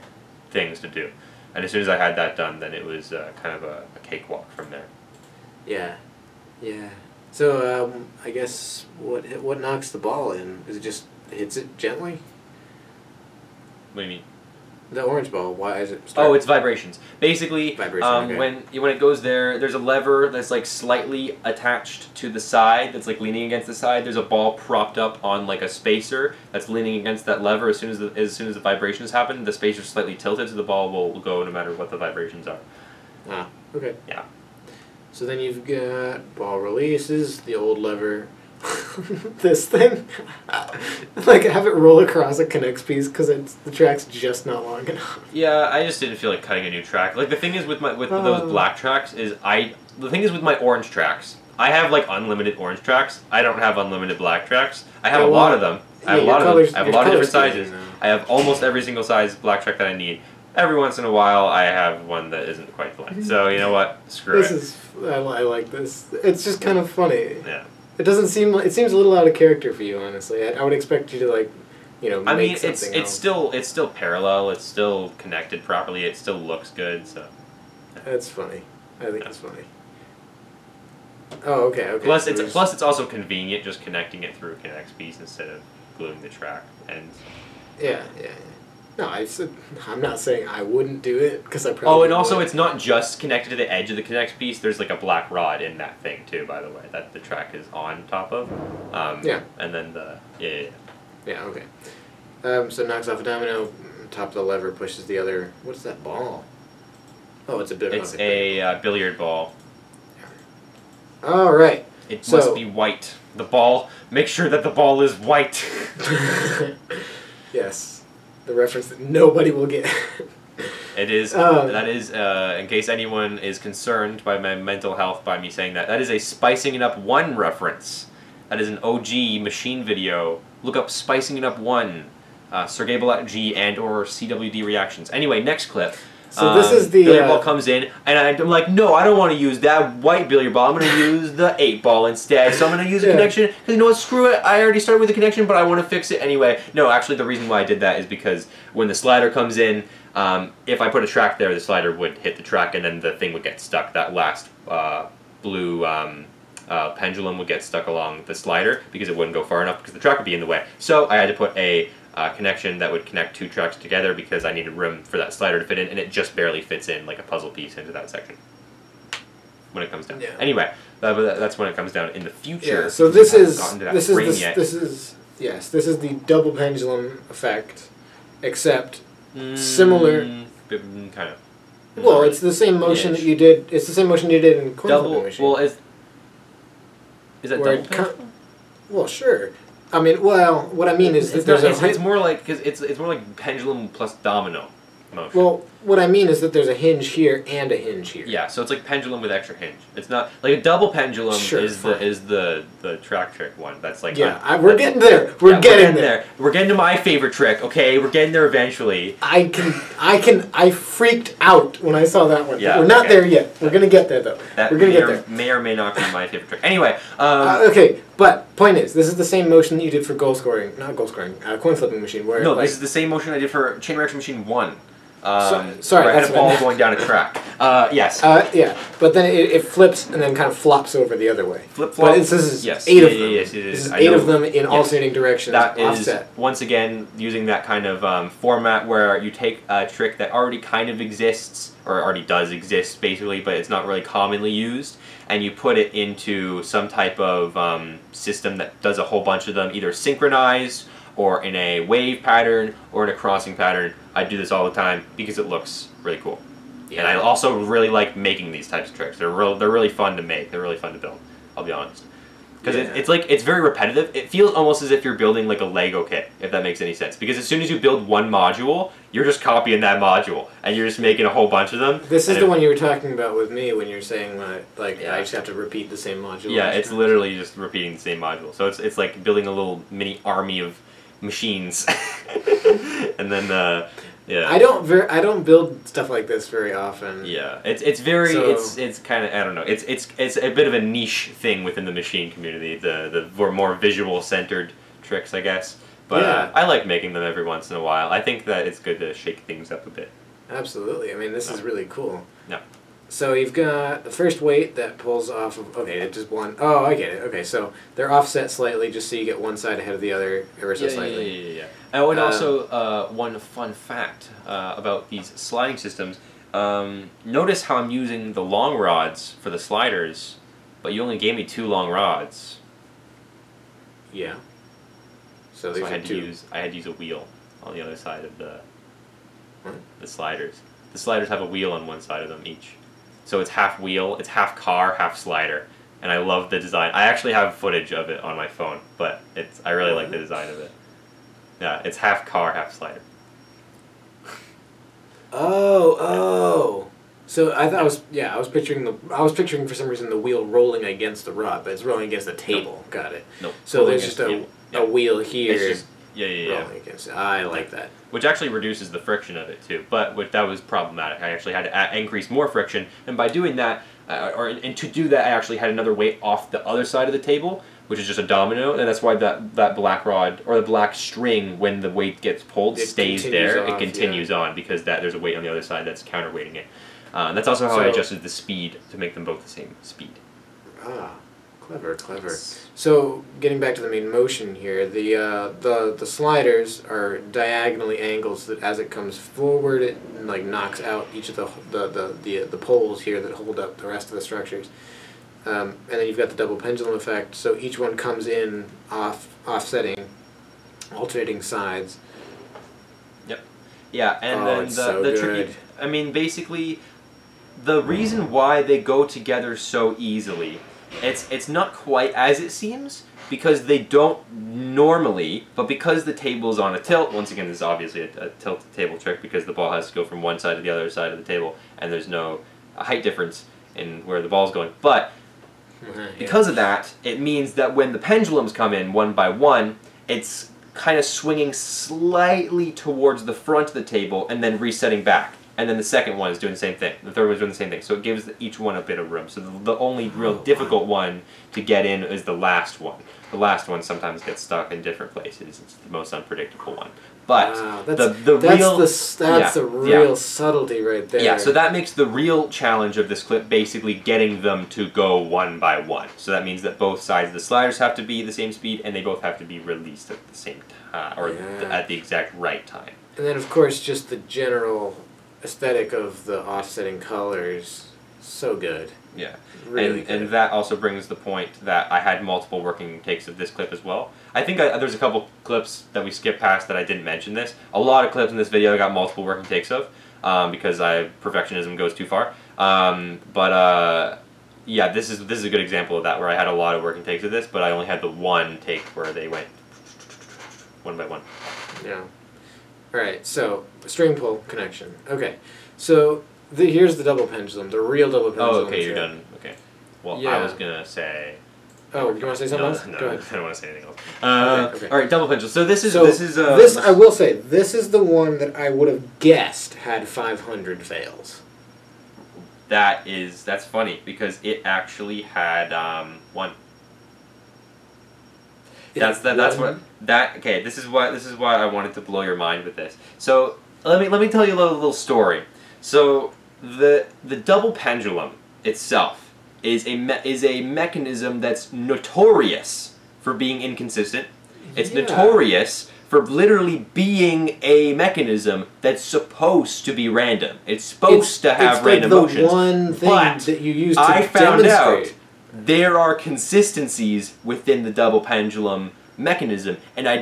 things to do. And as soon as I had that done, then it was kind of a cakewalk from there. Yeah. So I guess what knocks the ball in? Is it just hits it gently? What do you mean? The orange ball. Why is it? Oh, it's vibrations. Basically, Okay. when it goes there's a lever that's like slightly attached to the side, that's like leaning against the side. There's a ball propped up on like a spacer that's leaning against that lever. As soon as the vibrations happen, the spacer's slightly tilted, so the ball will go no matter what the vibrations are. Ah, okay. Yeah. So then you've got ball releases, the old lever. This thing, like have it roll across a Connects piece because the track's just not long enough. Yeah, I just didn't feel like cutting a new track. Like the thing is with those black tracks is the thing is with my orange tracks, I have like unlimited orange tracks. I don't have unlimited black tracks. I have a lot of them. I have a lot of them. I have a lot of different sizes. I have almost every single size black track that I need. Every once in a while, I have one that isn't quite black. So you know what? Screw it. I like this. It's just kind of funny. Yeah. It doesn't seem. It seems a little out of character for you, honestly. I would expect you to like, I mean, make something else. it's still parallel. It's still connected properly. It still looks good. So. That's funny. I think it's funny. Oh, okay. Plus, it's also convenient just connecting it through a Connects piece instead of gluing the track ends. Yeah. No, I'm not saying I wouldn't do it because I probably. Oh, and also would. it's not just connected to the edge of the Connects piece. There's like a black rod in that thing too, by the way, that the track is on top of. Yeah. And then Yeah. Okay. So knocks off a domino. Top of the lever pushes the other. What's that ball? Oh, it's a bit. It's a billiard ball. All right. It must be white. The ball. Make sure that the ball is white. Yes. The reference that nobody will get. It is. That is. In case anyone is concerned by my mental health by me saying that, that is a Spicing It Up 1 reference. That is an OG machine video. Look up Spicing It Up 1, Sergey G and/or CWD reactions. Anyway, next clip. So this is the billiard ball comes in, and I'm like, no, I don't want to use that white billiard ball. I'm going to use the 8-ball instead. So I'm going to use a connection. Because you know what? Screw it. I already started with the connection, but I want to fix it anyway. No, actually, the reason why I did that is because when the slider comes in, if I put a track there, the slider would hit the track, and then the thing would get stuck. That last blue pendulum would get stuck along the slider because it wouldn't go far enough because the track would be in the way. So I had to put a connection that would connect 2 tracks together because I needed room for that slider to fit in, and it just barely fits in like a puzzle piece into that section when it comes down. Yeah. Anyway, that's when it comes down in the future. Yeah, so this is the double pendulum effect, except similar. Kind of. Well, it's the same motion that you did. It's the same motion you did in coin flipping machine. Well, is that double pendulum? Well, sure. I mean, well, what I mean is that it's more like because it's more like pendulum plus domino motion. Well, what I mean is that there's a hinge here and a hinge here. Yeah, so it's like pendulum with extra hinge. It's not like a double pendulum is the track trick one. That's like we're getting there. We're getting there. We're getting to my favorite trick. Okay, we're getting there eventually. I freaked out when I saw that one. Yeah, we're not there yet. We're gonna get there though. That we're gonna get there. May or may not be my favorite trick. Anyway. Okay, but point is, this is the same motion that you did for coin flipping machine. Where this is the same motion I did for chain reaction machine 1. Sorry, I had a ball going down a track. Yes. Yeah, but then it flips and then kind of flops over the other way. Flip flop. But this is 8 of them. Yes, it is. This is 8 of them in alternating directions. That offset. is once again using that kind of format where you take a trick that already kind of exists or already does exist basically, but it's not really commonly used, and you put it into some type of system that does a whole bunch of them, either synchronized or in a wave pattern or in a crossing pattern. I do this all the time because it looks really cool. Yeah. And I also really like making these types of tricks. They're really fun to make. They're really fun to build. I'll be honest. Because it's very repetitive. It feels almost as if you're building like a Lego kit, if that makes any sense. Because as soon as you build one module, you're just copying that module, and you're just making a whole bunch of them. This is the one you were talking about with me when you're saying that, I just have to repeat the same module. Yeah, it's literally just repeating the same module. So it's like building a little mini army of machines, and then I don't build stuff like this very often. Yeah, it's kind of, I don't know, it's a bit of a niche thing within the machine community, the more visual centered tricks, I guess. But I like making them every once in a while. I think that it's good to shake things up a bit. Absolutely. I mean, this is really cool. No. So you've got the first weight that pulls off of, okay, it's just one. Oh, I get it. Okay, so they're offset slightly just so you get one side ahead of the other ever so slightly. Yeah. Oh, and also one fun fact about these sliding systems. Notice how I'm using the long rods for the sliders, but you only gave me 2 long rods. Yeah. So I had to use a wheel on the other side of the sliders. The sliders have a wheel on one side of them each. So it's half wheel, it's half car, half slider. And I love the design. I actually have footage of it on my phone, but I really like the design of it. Yeah, it's half car, half slider. Oh. So I thought I was picturing for some reason the wheel rolling against the rod, but it's rolling against the table. Nope. Got it. Nope. So there's just a wheel here. It's just, rolling against it. I like that. Which actually reduces the friction of it too, but that was problematic. I actually had to increase more friction, and by doing that, and to do that, I actually had another weight off the other side of the table, which is just a domino, and that's why that black rod or the black string, when the weight gets pulled, stays there. It continues on because there's a weight on the other side that's counterweighting it. That's also how I adjusted the speed to make them both the same speed. Ah, clever. So getting back to the main motion here, the sliders are diagonally angled so that as it comes forward, it knocks out each of the poles here that hold up the rest of the structures. And then you've got the double pendulum effect, so each one comes in offsetting, alternating sides. Yep. Yeah, and then the tricky. I mean, basically, the reason why they go together so easily, it's not quite as it seems, because they don't normally, but because the table's on a tilt, once again, this is obviously a tilt table trick because the ball has to go from one side to the other side of the table, and there's no height difference in where the ball's going. But because of that, it means that when the pendulums come in one by one, it's kind of swinging slightly towards the front of the table and then resetting back. And then the second one is doing the same thing. The third one is doing the same thing. So it gives each one a bit of room. So the only real difficult one to get in is the last one. The last one sometimes gets stuck in different places. It's the most unpredictable one. But that's the real subtlety right there. Yeah, so that makes the real challenge of this clip basically getting them to go one by one. So that means that both sides of the sliders have to be the same speed, and they both have to be released at the same time, or at the exact right time. And then, of course, just the general aesthetic of the offsetting colors, so good. Yeah, really good. And that also brings the point that I had multiple working takes of this clip as well. I think there's a couple clips that we skipped past that I didn't mention this. A lot of clips in this video I got multiple working takes of because perfectionism goes too far. Yeah, this is a good example of that where I had a lot of working takes of this, but I only had the one take where they went one by one. Yeah. All right. So string pull connection. Okay. So here's the double pendulum, the real double pendulum. Oh, okay, you're done. Okay. Well, yeah. I was gonna say. Oh, you want to say something else? No, Go ahead. I don't want to say anything else. Okay. All right, double pendulum. So this I will say this is the one that I would have guessed had 500 fails. That's funny because it actually had one. Okay, this is why I wanted to blow your mind with this. So let me tell you a little story. So the double pendulum itself is a mechanism that's notorious for being inconsistent. It's notorious for literally being a mechanism that's supposed to be random. It's supposed to have random motions. It's like the one thing that you use to demonstrate. I found out there are consistencies within the double pendulum mechanism, and I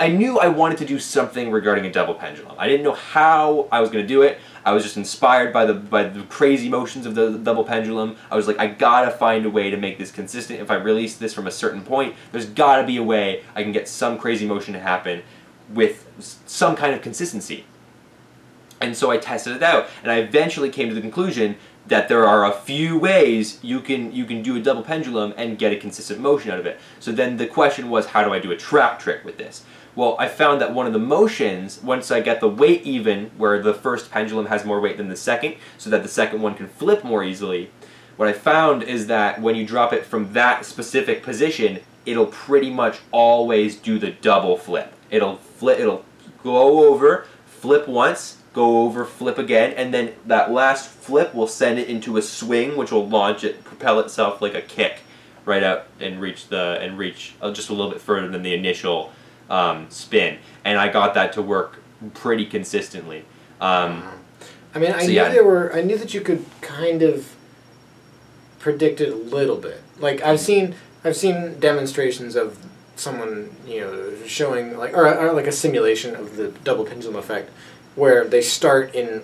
knew I wanted to do something regarding a double pendulum. I didn't know how I was going to do it. I was just inspired by the crazy motions of the double pendulum. I was like, I gotta find a way to make this consistent. If I release this from a certain point, there's gotta be a way I can get some crazy motion to happen with some kind of consistency. And so I tested it out, and I eventually came to the conclusion that there are a few ways you can do a double pendulum and get a consistent motion out of it. So then the question was, how do I do a trap trick with this? Well, I found that one of the motions, once I get the weight even, where the first pendulum has more weight than the second, so that the second one can flip more easily, what I found is that when you drop it from that specific position, it'll pretty much always do the double flip. It'll go over, flip once, go over, flip again, and then that last flip will send it into a swing, which will launch it, propel itself like a kick right out and reach just a little bit further than the initial spin. And I got that to work pretty consistently. I mean, I knew that you could kind of predict it a little bit. Like I've seen demonstrations of someone, showing or like a simulation of the double pendulum effect, where they start in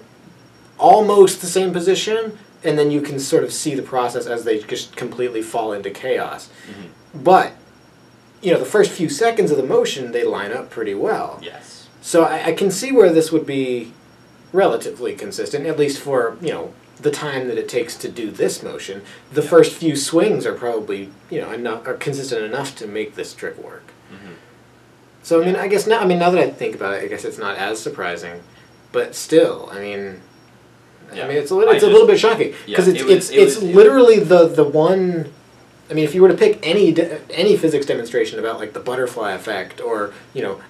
almost the same position, and then you can sort of see the process as they just completely fall into chaos. Mm-hmm. But, the first few seconds of the motion, they line up pretty well. Yes. So I can see where this would be relatively consistent, at least for, the time that it takes to do this motion. The first few swings are probably, are consistent enough to make this trick work. Mm-hmm. So, I guess now that I think about it, I guess it's not as surprising. But still, it's a little bit shocking because it's literally the one. If you were to pick any physics demonstration about like the butterfly effect or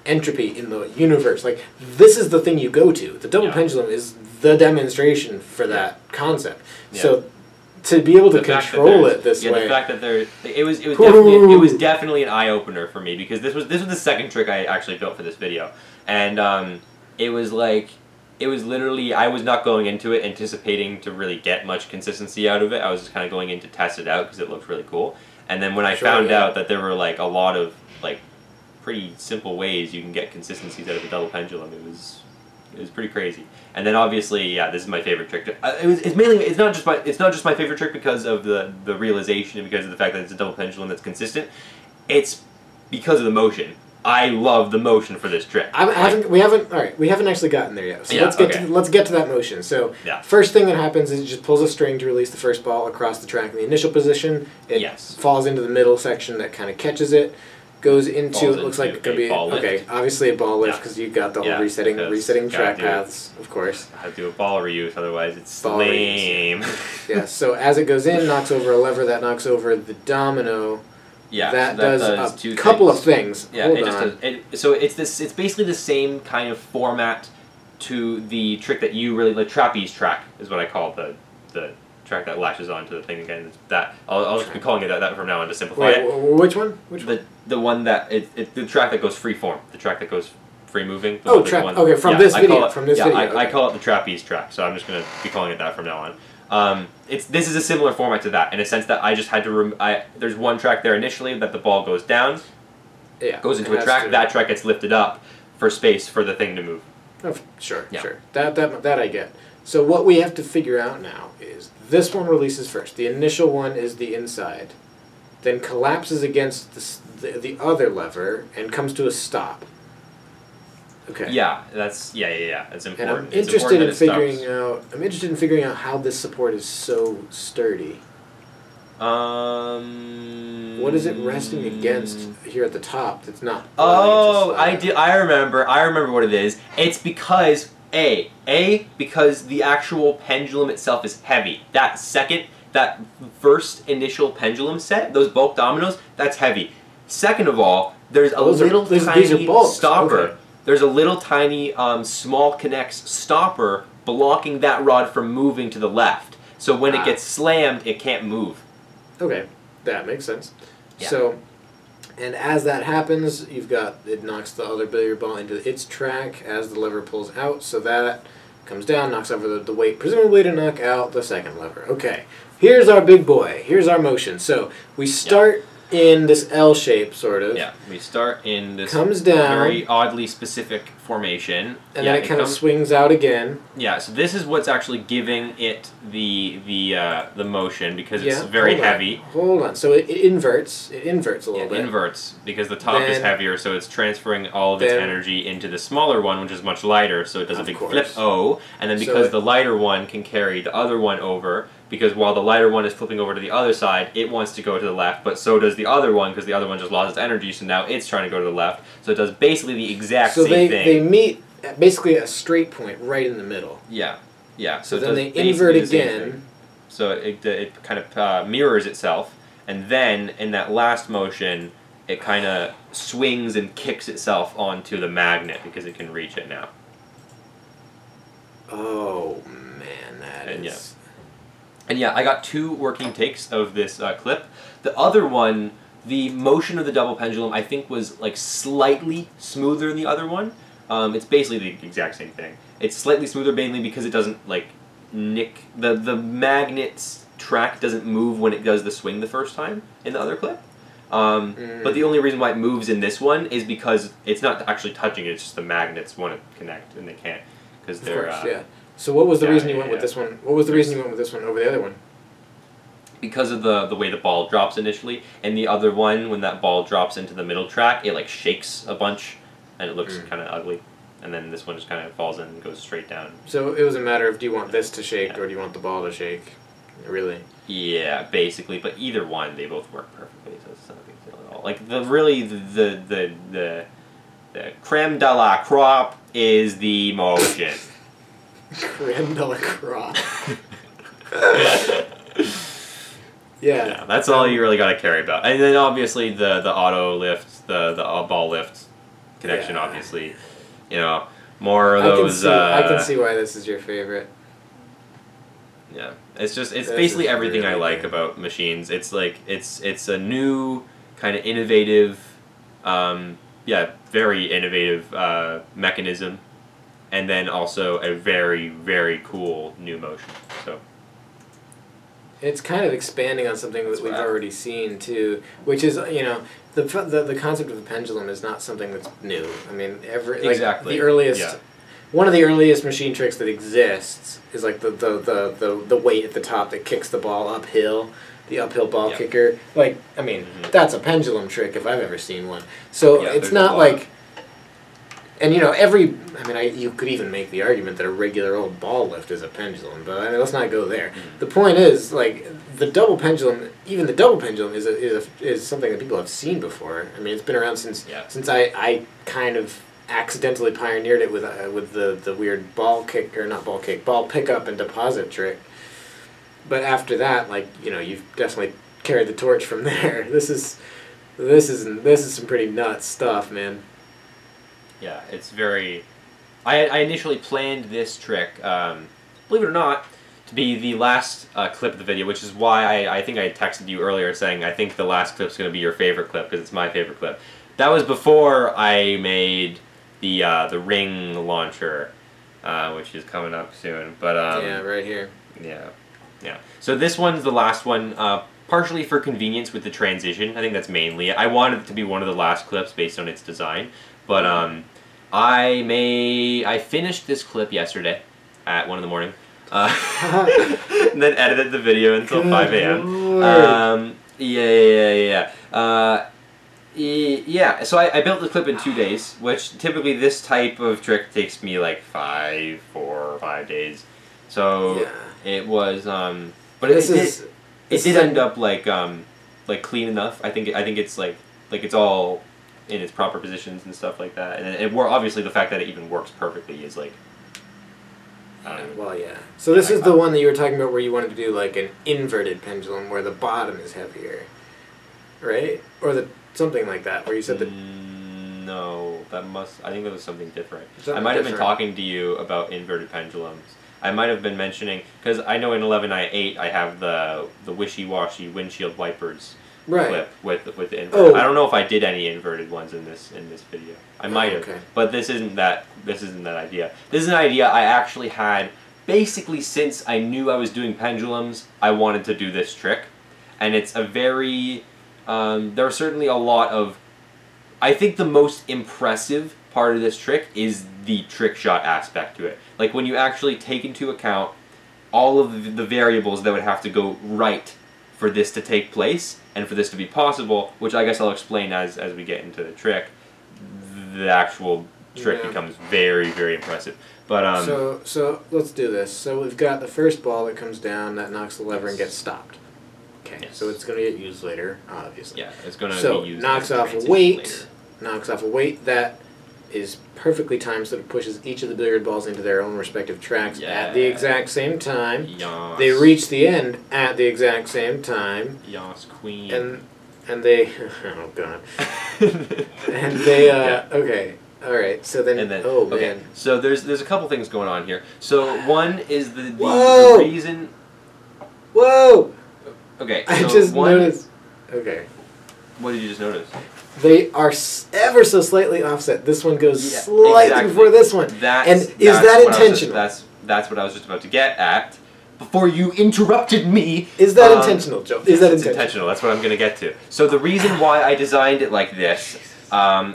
entropy in the universe, like this is the thing you go to. The double pendulum is the demonstration for that concept. Yeah. So to be able to control it this way, the fact that it was definitely an eye opener for me because this was the second trick I actually built for this video, and it was literally, I was not going into it anticipating to really get much consistency out of it. I was just kind of going in to test it out because it looked really cool. And then when I found out that there were like a lot of like pretty simple ways you can get consistencies out of a double pendulum, it was pretty crazy. And then obviously, this is my favorite trick. It's not just my favorite trick because of the realization and because of the fact that it's a double pendulum that's consistent. It's because of the motion. I love the motion for this trick. We haven't actually gotten there yet. So let's get to that motion. So first thing that happens is it just pulls a string to release the first ball across the track in the initial position. It falls into the middle section that kind of catches it, goes into it looks like it's going to be obviously a ball lift because you've got the whole resetting track paths, of course. I have to do a ball reuse, otherwise it's lame. So as it goes in, knocks over a lever that knocks over the domino, Yeah, that, so that does two a couple things. of things. Yeah, Hold it just on. does. So it's basically the same kind of format to the trick that you really, the trapeze track is what I call the track that lashes onto the thing again. That I'll just be calling it that from now on to simplify it. Which one? Which one? The one that the track that goes free form, the track that goes free moving. Oh, track. Okay, from this video. From this video. I call it the trapeze track, so I'm just gonna be calling it that from now on. This is a similar format to that in a sense that I just had to there's one track there initially that the ball goes down, goes into a track. That track gets lifted up for space for the thing to move. Oh, sure. That I get. So what we have to figure out now is this one releases first. The initial one is the inside, then collapses against the other lever and comes to a stop. Okay. Yeah, that's That's important. And I'm interested in figuring out. I'm interested in figuring out how this support is so sturdy. What is it resting against here at the top? That's not. Oh, I remember. I remember what it is. It's because because the actual pendulum itself is heavy. That first initial pendulum set, those bulk dominoes, that's heavy. Second of all, there's a little tiny stopper. Okay. There's a little tiny small connects stopper blocking that rod from moving to the left. So when it gets slammed, it can't move. Okay, that makes sense. Yeah. So, and as that happens, it knocks the other billiard ball into its track as the lever pulls out, so that comes down, knocks over the weight, presumably to knock out the second lever. Okay, here's our big boy. Here's our motion. So we start in this L shape, sort of. Yeah, we start in this comes down, very oddly specific formation. And then it kind of swings out again. Yeah, so this is what's actually giving it the motion because it's very heavy. Hold on. So it inverts. It inverts a little bit. It inverts because the top is heavier, so it's transferring all of its energy into the smaller one, which is much lighter, so it does a big flip O, and then because the lighter one can carry the other one over, because while the lighter one is flipping over to the other side, it wants to go to the left, but so does the other one, because the other one just lost its energy, so now it's trying to go to the left. So it does basically the exact same thing. So they meet at basically a straight point right in the middle. Yeah, yeah. So then they invert again. So it kind of mirrors itself, and then in that last motion, it kind of swings and kicks itself onto the magnet because it can reach it now. Oh man, that is... And yeah, I got 2 working takes of this clip. The other one, the motion of the double pendulum, I think was like slightly smoother than the other one. It's basically the exact same thing. It's slightly smoother mainly because it doesn't like nick the magnet's track doesn't move when it does the swing the first time in the other clip. But the only reason why it moves in this one is because it's not actually touching it. It's just the magnets want to connect and they can't because they're So what was the reason you went with this one? What was the reason you went with this one over the other one? Because of the way the ball drops initially, and the other one, when that ball drops into the middle track, it like shakes a bunch, and it looks kind of ugly. And then this one just kind of falls in and goes straight down. So it was a matter of do you want this to shake or do you want the ball to shake? Really? Yeah, basically. But either one, they both work perfectly, so it's not a big deal at all. Like the creme de la crop is the motion. Creme de la crop. Yeah, that's all you really got to care about. And then obviously the auto lift, the ball lift connection, obviously, you know, more of those. I can see why this is your favorite. Yeah, it's basically everything I like about machines. It's like it's a new kind of innovative, very innovative mechanism, and then also a very, very cool new motion. So. It's kind of expanding on something that we've already seen too, which is, you know, the concept of a pendulum is not something that's new. I mean, the earliest, one of the earliest machine tricks that exists is like the weight at the top that kicks the ball uphill, the uphill ball kicker. Like, I mean, that's a pendulum trick if I've ever seen one. So it's not like. And, you know, you could even make the argument that a regular old ball lift is a pendulum, but I mean, let's not go there. The point is, like, the double pendulum, even the double pendulum is something that people have seen before. I mean, it's been around since I kind of accidentally pioneered it with the weird ball pickup and deposit trick. But after that, like, you know, you've definitely carried the torch from there. This This is some pretty nuts stuff, man. Yeah, it's very... I initially planned this trick, believe it or not, to be the last clip of the video, which is why I think I texted you earlier saying I think the last clip's going to be your favorite clip, because it's my favorite clip. That was before I made the ring launcher, which is coming up soon. But yeah, right here. Yeah. So this one's the last one, partially for convenience with the transition. I think that's mainly it. I wanted it to be one of the last clips based on its design, but I finished this clip yesterday at 1 in the morning, and then edited the video until 5 a.m. Yeah, so I built the clip in 2 days, which typically this type of trick takes me like 4 or 5 days. So it was, but it did end up like clean enough. I think it's like it's all in its proper positions and stuff like that. And obviously the fact that it even works perfectly is like. Well, yeah. So this is the one that you were talking about where you wanted to do like an inverted pendulum where the bottom is heavier, right? Or something like that, where you said that. No, I think that was something different. Something I might have been different. talking to you about inverted pendulums. I might have been mentioning, because I know in 11i8 I have the wishy-washy windshield wipers clip with the inverted. Oh. I don't know if I did any inverted ones in this video. I might have, but this isn't that idea. This is an idea I actually had basically since I knew I was doing pendulums. I wanted to do this trick, and it's a very there are certainly a lot of. I think the most impressive part of this trick is the trick shot aspect to it. Like when you actually take into account all of the variables that would have to go right for this to take place and for this to be possible, which I guess I'll explain as we get into the trick. The actual trick becomes very, very impressive. But so let's do this. So we've got the first ball that comes down that knocks the lever and gets stopped. Okay, so it's going to get used later, obviously. Yeah, it's going to be used. So knocks off a weight. Knocks off a weight that is perfectly timed so that it pushes each of the billiard balls into their own respective tracks at the exact same time. Yes. They reach the end at the exact same time. Yes, queen. And they oh god. And they okay. All right. So then, man. So there's a couple things going on here. So one is the reason. Whoa. Okay. So I just noticed. Okay. What did you just notice? They are ever so slightly offset. This one goes slightly before this one. Is that intentional? That's what I was just about to get at before you interrupted me. Is that intentional, Joe? Is that intentional? That's what I'm going to get to. So the reason why I designed it like this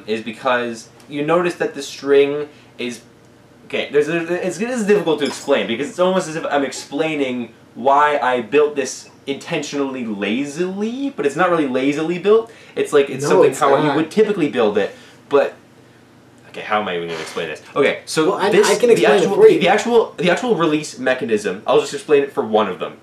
is because you notice that the string is... Okay, this is difficult to explain because it's almost as if I'm explaining why I built this intentionally lazily, but it's not really lazily built. It's like something how you would typically build it, but okay, how am I even going to explain this? Okay, so I can explain it for you. The actual release mechanism, I'll just explain it for one of them.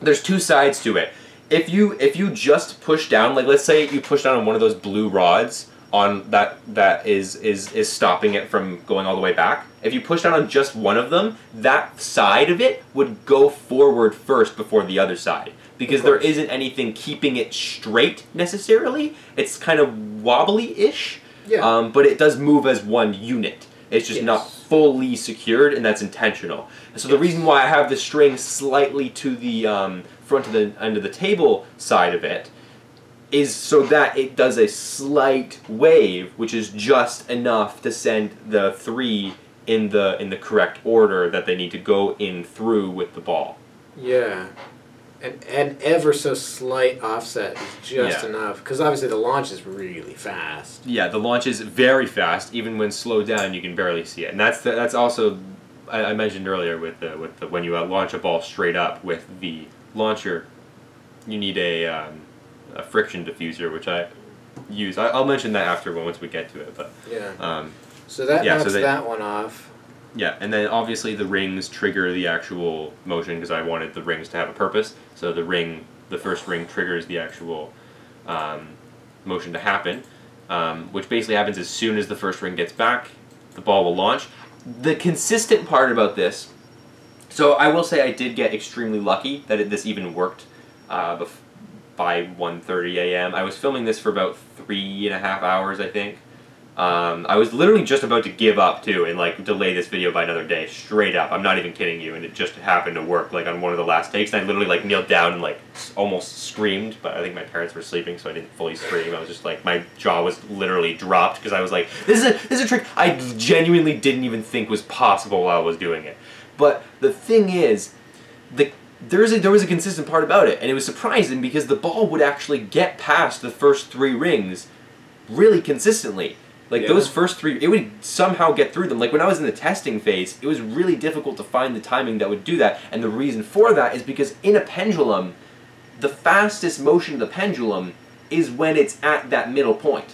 There's two sides to it. If you just push down, like let's say you push down on one of those blue rods on that is stopping it from going all the way back. If you push down on just one of them, that side of it would go forward first before the other side. Because there isn't anything keeping it straight necessarily. It's kind of wobbly-ish. Yeah. But it does move as one unit. It's just not fully secured, and that's intentional. So the reason why I have the string slightly to the front of the end of the table side of it is so that it does a slight wave, which is just enough to send the three in the correct order that they need to go in through with the ball. Yeah. And ever so slight offset is just enough, because obviously the launch is really fast. Yeah, the launch is very fast. Even when slowed down, you can barely see it, and that's also I mentioned earlier with the when you launch a ball straight up with the launcher, you need a friction diffuser, which I use. I'll mention that after once we get to it, but so that knocks that one off. Yeah, and then obviously the rings trigger the actual motion because I wanted the rings to have a purpose. So the first ring triggers the actual motion to happen, which basically happens as soon as the first ring gets back, the ball will launch. The consistent part about this, so I will say I did get extremely lucky that this even worked by 1:30 a.m. I was filming this for about 3.5 hours, I think. I was literally just about to give up too and like delay this video by another day, straight up. I'm not even kidding you, and it just happened to work like on one of the last takes. And I literally like kneeled down and like almost screamed, but I think my parents were sleeping, so I didn't fully scream. I was just like, my jaw was literally dropped because I was like, this is a trick I genuinely didn't even think was possible while I was doing it. But the thing is, there was a consistent part about it, and it was surprising because the ball would actually get past the first 3 rings really consistently. Like, those first 3, it would somehow get through them. Like, when I was in the testing phase, it was really difficult to find the timing that would do that. And the reason for that is because in a pendulum, the fastest motion of the pendulum is when it's at that middle point.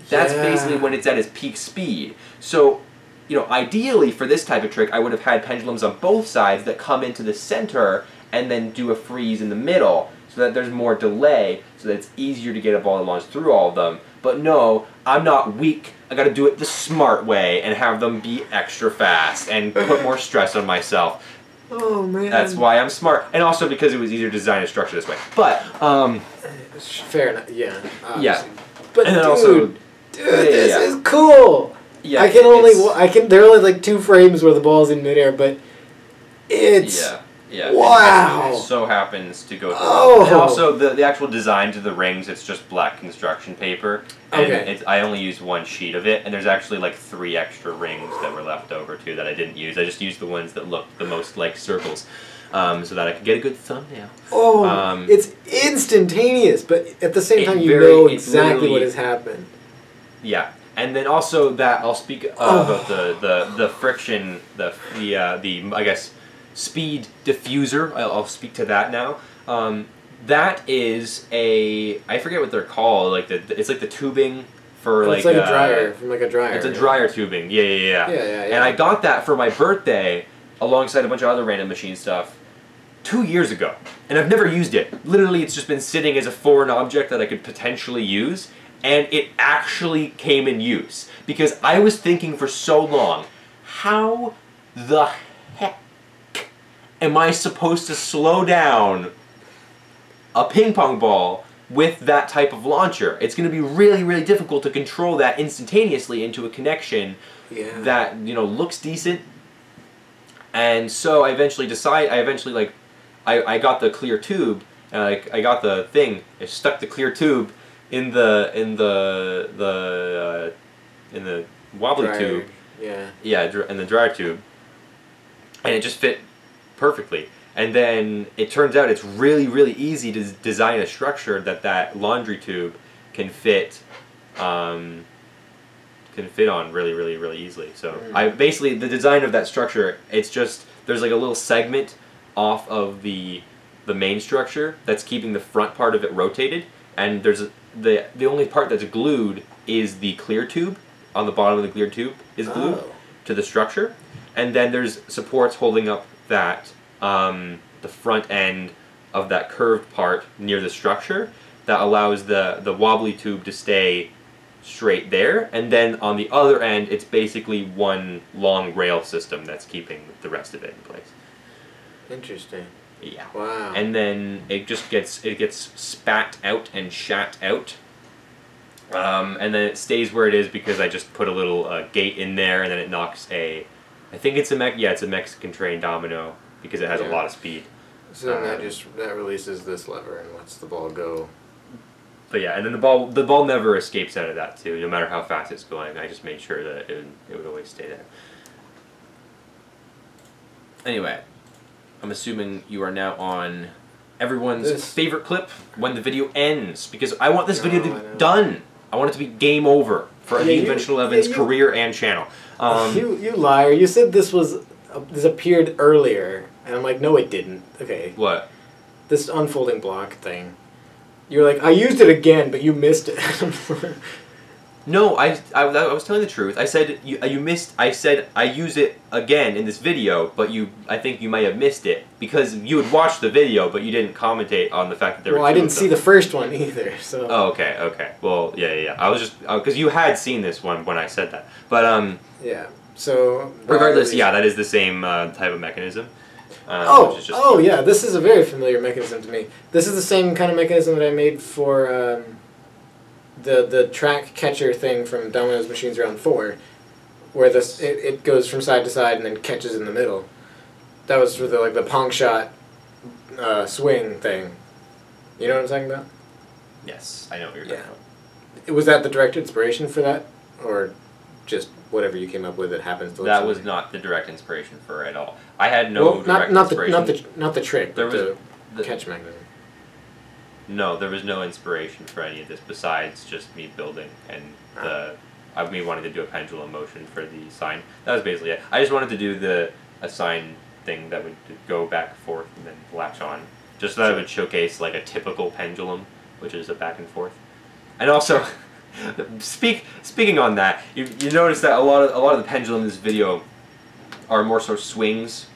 That's basically when it's at its peak speed. So, you know, ideally for this type of trick, I would have had pendulums on both sides that come into the center and then do a freeze in the middle so that there's more delay, so that it's easier to get a ball that launches through all of them. But no, I'm not weak. I gotta do it the smart way and have them be extra fast and put more stress on myself. Oh man. That's why I'm smart. And also because it was easier to design a structure this way. But, fair enough, yeah. Obviously. Yeah. But and dude, also, this is cool! Yeah, I can, there are only like 2 frames where the ball's in midair, but it's... Yeah, wow! It so happens to go through. Oh! And also, the actual design to the rings, it's just black construction paper. And I only used 1 sheet of it, and there's actually like 3 extra rings that were left over too that I didn't use. I just used the ones that looked the most like circles, so that I could get a good thumbnail. Oh, it's instantaneous, but at the same time you know exactly what has happened. Yeah. And then also that, I'll speak about the friction, the I guess, speed diffuser. I'll speak to that now. That is I forget what they're called. Like it's like the tubing for like. It's like a dryer, from like a dryer. It's a dryer tubing. Yeah. And I got that for my birthday alongside a bunch of other random machine stuff 2 years ago, and I've never used it. Literally, it's just been sitting as a foreign object that I could potentially use, and it actually came in use because I was thinking for so long, how the heck am I supposed to slow down a ping pong ball with that type of launcher? It's going to be really, really difficult to control that instantaneously into a connection that, you know, looks decent. And so I eventually I got the clear tube, and I got the thing, I stuck the clear tube in the wobbly tube. Yeah, in the dryer tube. And it just fit perfectly. And then it turns out it's really, really easy to design a structure that laundry tube can fit on really, really, really easily. So I basically, the design of that structure, it's just, there's like a little segment off of the main structure that's keeping the front part of it rotated, and there's the only part that's glued is the clear tube. On the bottom of the clear tube is glued to the structure, and then there's supports holding up that the front end of that curved part near the structure that allows the wobbly tube to stay straight there, and then on the other end it's basically one long rail system that's keeping the rest of it in place. Interesting. Yeah. Wow. And then it just gets spat out and shat out. And then it stays where it is because I just put a little gate in there, and then it knocks I think it's a Mexican train domino because it has a lot of speed. So then that releases this lever and lets the ball go. But yeah, and then the ball never escapes out of that too, no matter how fast it's going. I just made sure that it would always stay there. Anyway, I'm assuming you are now on everyone's favorite clip when the video ends, because I want this video to be done. I want it to be game over for the Inventional Evans career and channel. You liar! You said this appeared earlier, and I'm like, no, it didn't. Okay. What? This unfolding block thing. You were like, I used it again, but you missed it. No, I was telling the truth. I said you missed. I said I use it again in this video, but I think you might have missed it because you had watched the video, but you didn't commentate on the fact that there were. Well, I didn't see the first one either, so. Oh, okay. Well, yeah. I was just because you had seen this one when I said that, but Yeah. So. Regardless, yeah, that is the same type of mechanism. Which is just yeah, this is a very familiar mechanism to me. This is the same kind of mechanism that I made for the track catcher thing from Domino's Machines Round 4, where it goes from side to side and then catches in the middle. That was for the Pong shot swing thing. You know what I'm talking about? Yes, I know what you're talking about. Was that the direct inspiration for that, or just whatever you came up with that happens to? That was not the direct inspiration for it at all. I had no direct inspiration. Not the trick, there but was the catch mechanism. No, there was no inspiration for any of this besides just me building and me wanting to do a pendulum motion for the sign. That was basically it. I just wanted to do a sign thing that would go back and forth and then latch on, just so that it would showcase like a typical pendulum, which is a back and forth. And also, speaking on that, you notice that a lot of the pendulum in this video are more sort of swings.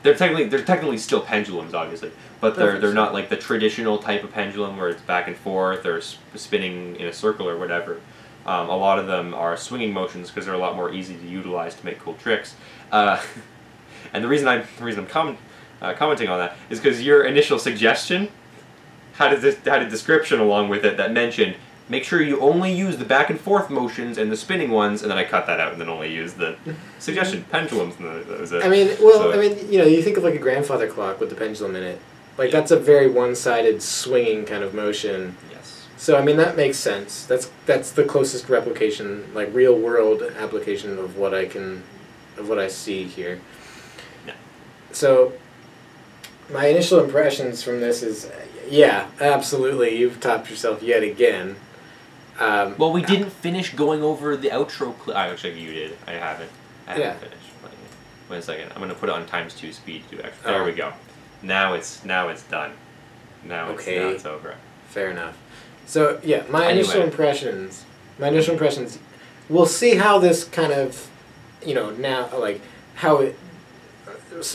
They're technically still pendulums, obviously, but they're not like the traditional type of pendulum where it's back and forth or spinning in a circle or whatever. A lot of them are swinging motions because they're a lot more easy to utilize to make cool tricks. And the reason I'm commenting on that is because your initial suggestion had a description along with it that mentioned, make sure you only use the back and forth motions and the spinning ones, and then I cut that out and then only used the suggestion pendulums, and that was it. You think of like a grandfather clock with the pendulum in it. Like that's a very one-sided swinging kind of motion. Yes. So that makes sense. That's the closest replication, like real world application of what I see here. Yeah. So my initial impressions from this is, yeah, absolutely, you've topped yourself yet again. Well, we didn't finish going over the outro clip. Actually, you did. I haven't finished. Wait a second. I'm gonna put it on ×2 speed to extra. There we go. Now it's done. Now it's over. Fair enough. So yeah, my initial impressions. We'll see how this kind of, now like how it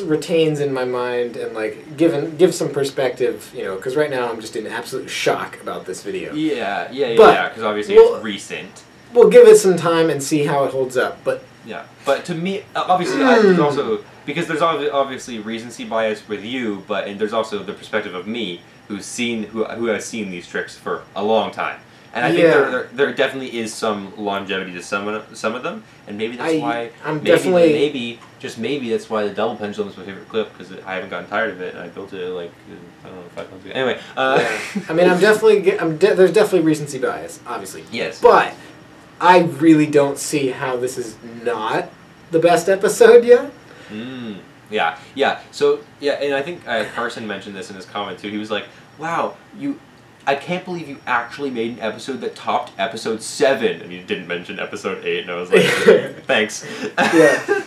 retains in my mind and like give some perspective, because right now I'm just in absolute shock about this video. Yeah, because obviously it's recent. We'll give it some time and see how it holds up, but yeah, but to me, obviously, there's also, because there's obviously recency bias with you, and there's also the perspective of me who has seen these tricks for a long time. And I think there definitely is some longevity to some of them, and maybe that's why. Maybe that's why the double pendulum is my favorite clip, because I haven't gotten tired of it, and I built it like I don't know 5 months ago. Anyway, there's definitely recency bias, obviously. Yes. But I really don't see how this is not the best episode yet. Yeah. So and I think Carson mentioned this in his comment too. He was like, "Wow, I can't believe you actually made an episode that topped episode 7, and you didn't mention episode 8." And I was like, "Thanks." Yeah.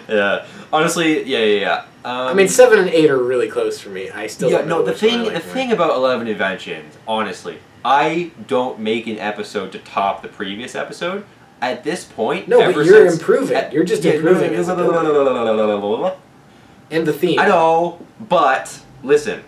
Yeah. Honestly, yeah. 7 and 8 are really close for me. I still don't know. The thing about 11 Inventions, honestly, I don't make an episode to top the previous episode. At this point, no, but you're improving. You're just improving. And the theme. I know, but listen.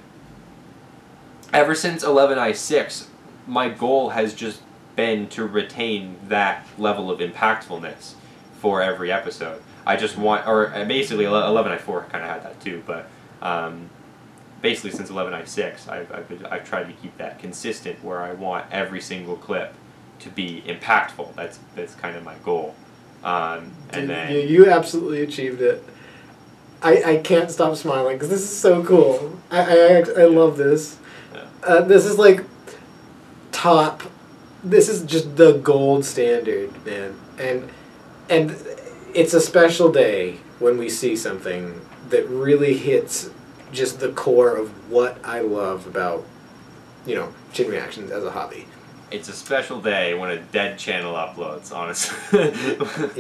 Ever since 11I6, my goal has just been to retain that level of impactfulness for every episode. I just want, or basically 11I4 kind of had that too, but basically since 11I6, I've tried to keep that consistent where I want every single clip to be impactful. That's kind of my goal. And then you absolutely achieved it. I can't stop smiling because this is so cool. I love this. This is like top. This is just the gold standard, man. And it's a special day when we see something that really hits just the core of what I love about, chain reactions as a hobby. It's a special day when a dead channel uploads, honestly.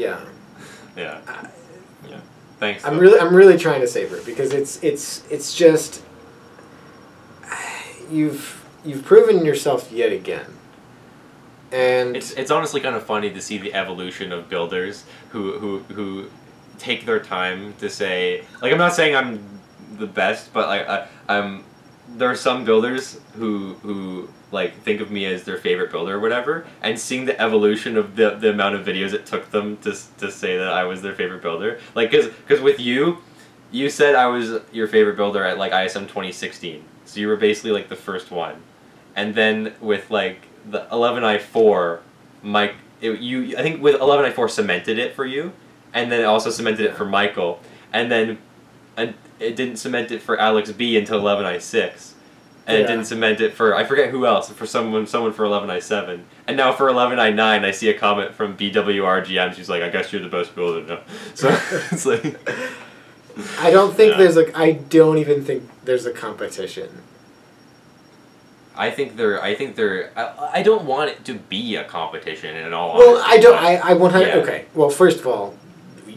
Yeah. Yeah. Thanks. I'm really trying to savor it because it's just you've proven yourself yet again. And it's honestly kind of funny to see the evolution of builders who take their time to say, like, I'm not saying I'm the best, but like there are some builders who like think of me as their favorite builder or whatever, and seeing the evolution of the amount of videos it took them to say that I was their favorite builder, like because with you, You said I was your favorite builder at like ISM 2016, so you were basically like the first one, and then with like the 11i4, Mike, I think with 11i4 cemented it for you, and then it also cemented it for Michael, and then it didn't cement it for Alex B until 11i6, and it didn't cement it for I forget who else, for someone for 11i7, and now for 11i9 I see a comment from BWRGM. She's like, I guess you're the best builder now. So it's like. I don't think I don't even think there's a competition. I don't want it to be a competition in all Well, honesty. I don't. I 100. Yeah. Okay. Well, first of all,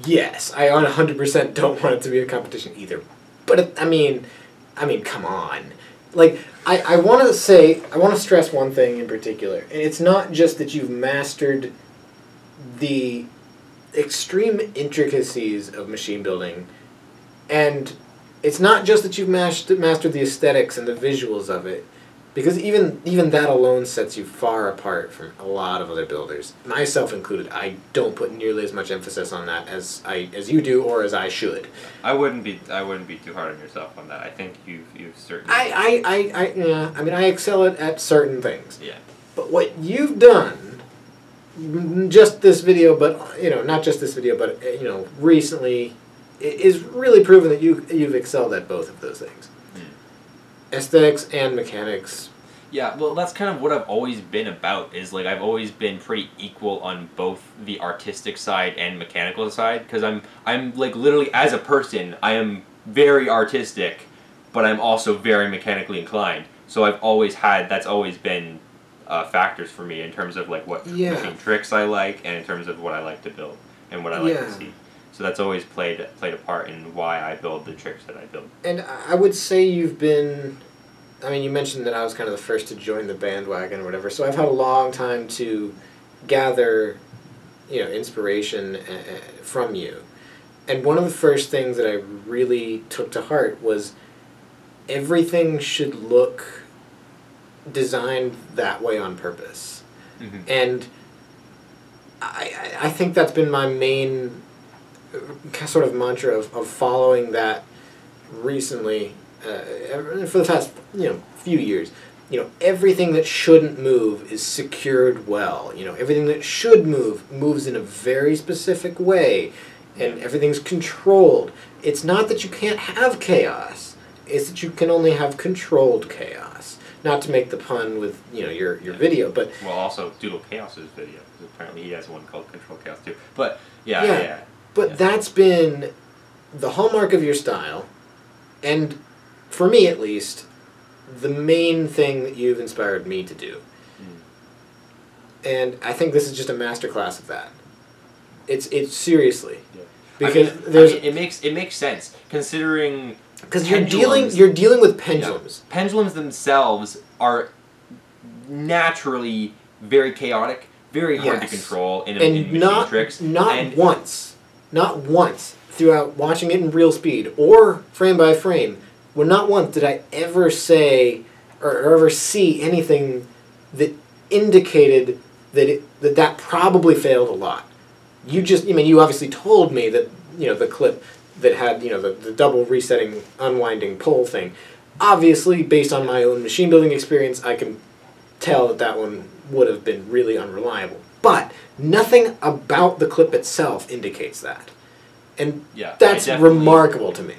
yes, I 100% don't want it to be a competition either. But I mean, come on. Like, I want to stress one thing in particular, and it's not just that you've mastered the extreme intricacies of machine building. And it's not just that you've mastered the aesthetics and the visuals of it, because even that alone sets you far apart from a lot of other builders, myself included. I don't put nearly as much emphasis on that as you do, or as I should. I wouldn't be too hard on yourself on that. I think you've certainly. Yeah. I mean, I excel at certain things. Yeah. But what you've done, just this video, but not just this video, but recently. It is really proven that you've excelled at both of those things. Aesthetics and mechanics. Yeah, well, that's kind of what I've always been about, is like I've always been pretty equal on both the artistic side and mechanical side, because I'm like literally as a person, I am very artistic, but I'm also very mechanically inclined. So that's always been factors for me in terms of like what machine tricks I like, and in terms of what I like to build and what I like to see. So that's always played a part in why I build the tricks that I build. And I would say you've been, I mean, you mentioned that I was kind of the first to join the bandwagon or whatever, so I've had a long time to gather, inspiration from you. And one of the first things that I really took to heart was everything should look designed that way on purpose. Mm-hmm. And I think that's been my main sort of mantra of following that recently for the past few years. Everything that shouldn't move is secured well. Everything that should move moves in a very specific way, and everything's controlled. It's not that you can't have chaos, it's that you can only have controlled chaos. Not to make the pun with your video, but also Doodle Chaos's video, because apparently he has one called Control Chaos too. But yeah. But that's been the hallmark of your style, and for me at least, the main thing that you've inspired me to do. And I think this is just a masterclass of that. It's seriously. Yeah. Because it makes sense considering, because you're dealing with pendulums. Yeah. Pendulums themselves are naturally very chaotic, very hard to control in machine tricks. Not once throughout watching it in real speed or frame by frame, not once did I ever say or ever see anything that indicated that probably failed a lot. You obviously told me that the clip that had the double resetting unwinding pole thing. Obviously, based on my own machine building experience, I can tell that one would have been really unreliable. But nothing about the clip itself indicates that. And that's remarkable to me.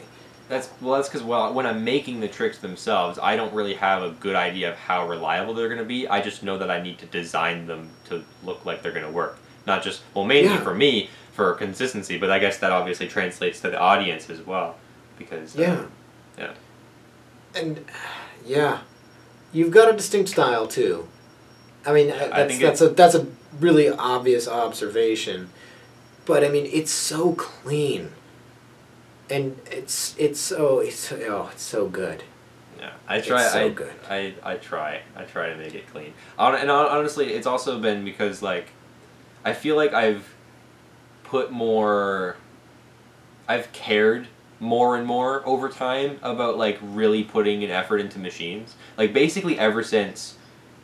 That's because when I'm making the tricks themselves, I don't really have a good idea of how reliable they're going to be. I just know that I need to design them to look like they're going to work. Not just, mainly for me, for consistency, but I guess that obviously translates to the audience as well. Because, And, you've got a distinct style, too. I mean, that's a really obvious observation, but I mean, it's so clean, and it's so good. Yeah, I try. It's so good. I try to make it clean. And honestly, it's also been because like, I feel like I've cared more and more over time about like really putting an effort into machines. Like basically ever since.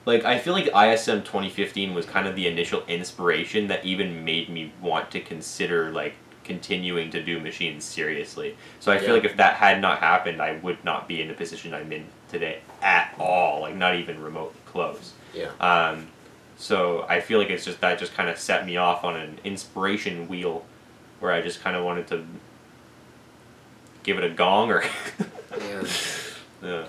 Like, I feel like ISM 2015 was kind of the initial inspiration that even made me want to consider, like, continuing to do machines seriously. So I feel like if that had not happened, I would not be in the position I'm in today at all, like not even remotely close. Yeah. So I feel like it's just that just kind of set me off on an inspiration wheel where I just kind of wanted to give it a gong or Yeah. yeah.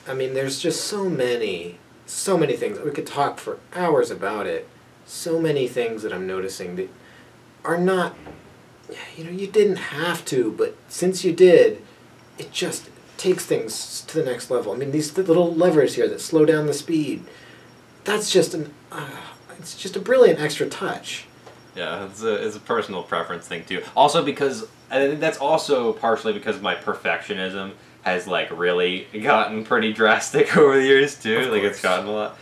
I mean, there's just so many things. We could talk for hours about it. So many things that I'm noticing that are not, you didn't have to, but since you did, it just takes things to the next level. I mean, these little levers here that slow down the speed, that's just it's just a brilliant extra touch. Yeah, it's a personal preference thing too. Also because, I think that's also partially because my perfectionism has like really gotten pretty drastic over the years too. Like it's gotten a lot,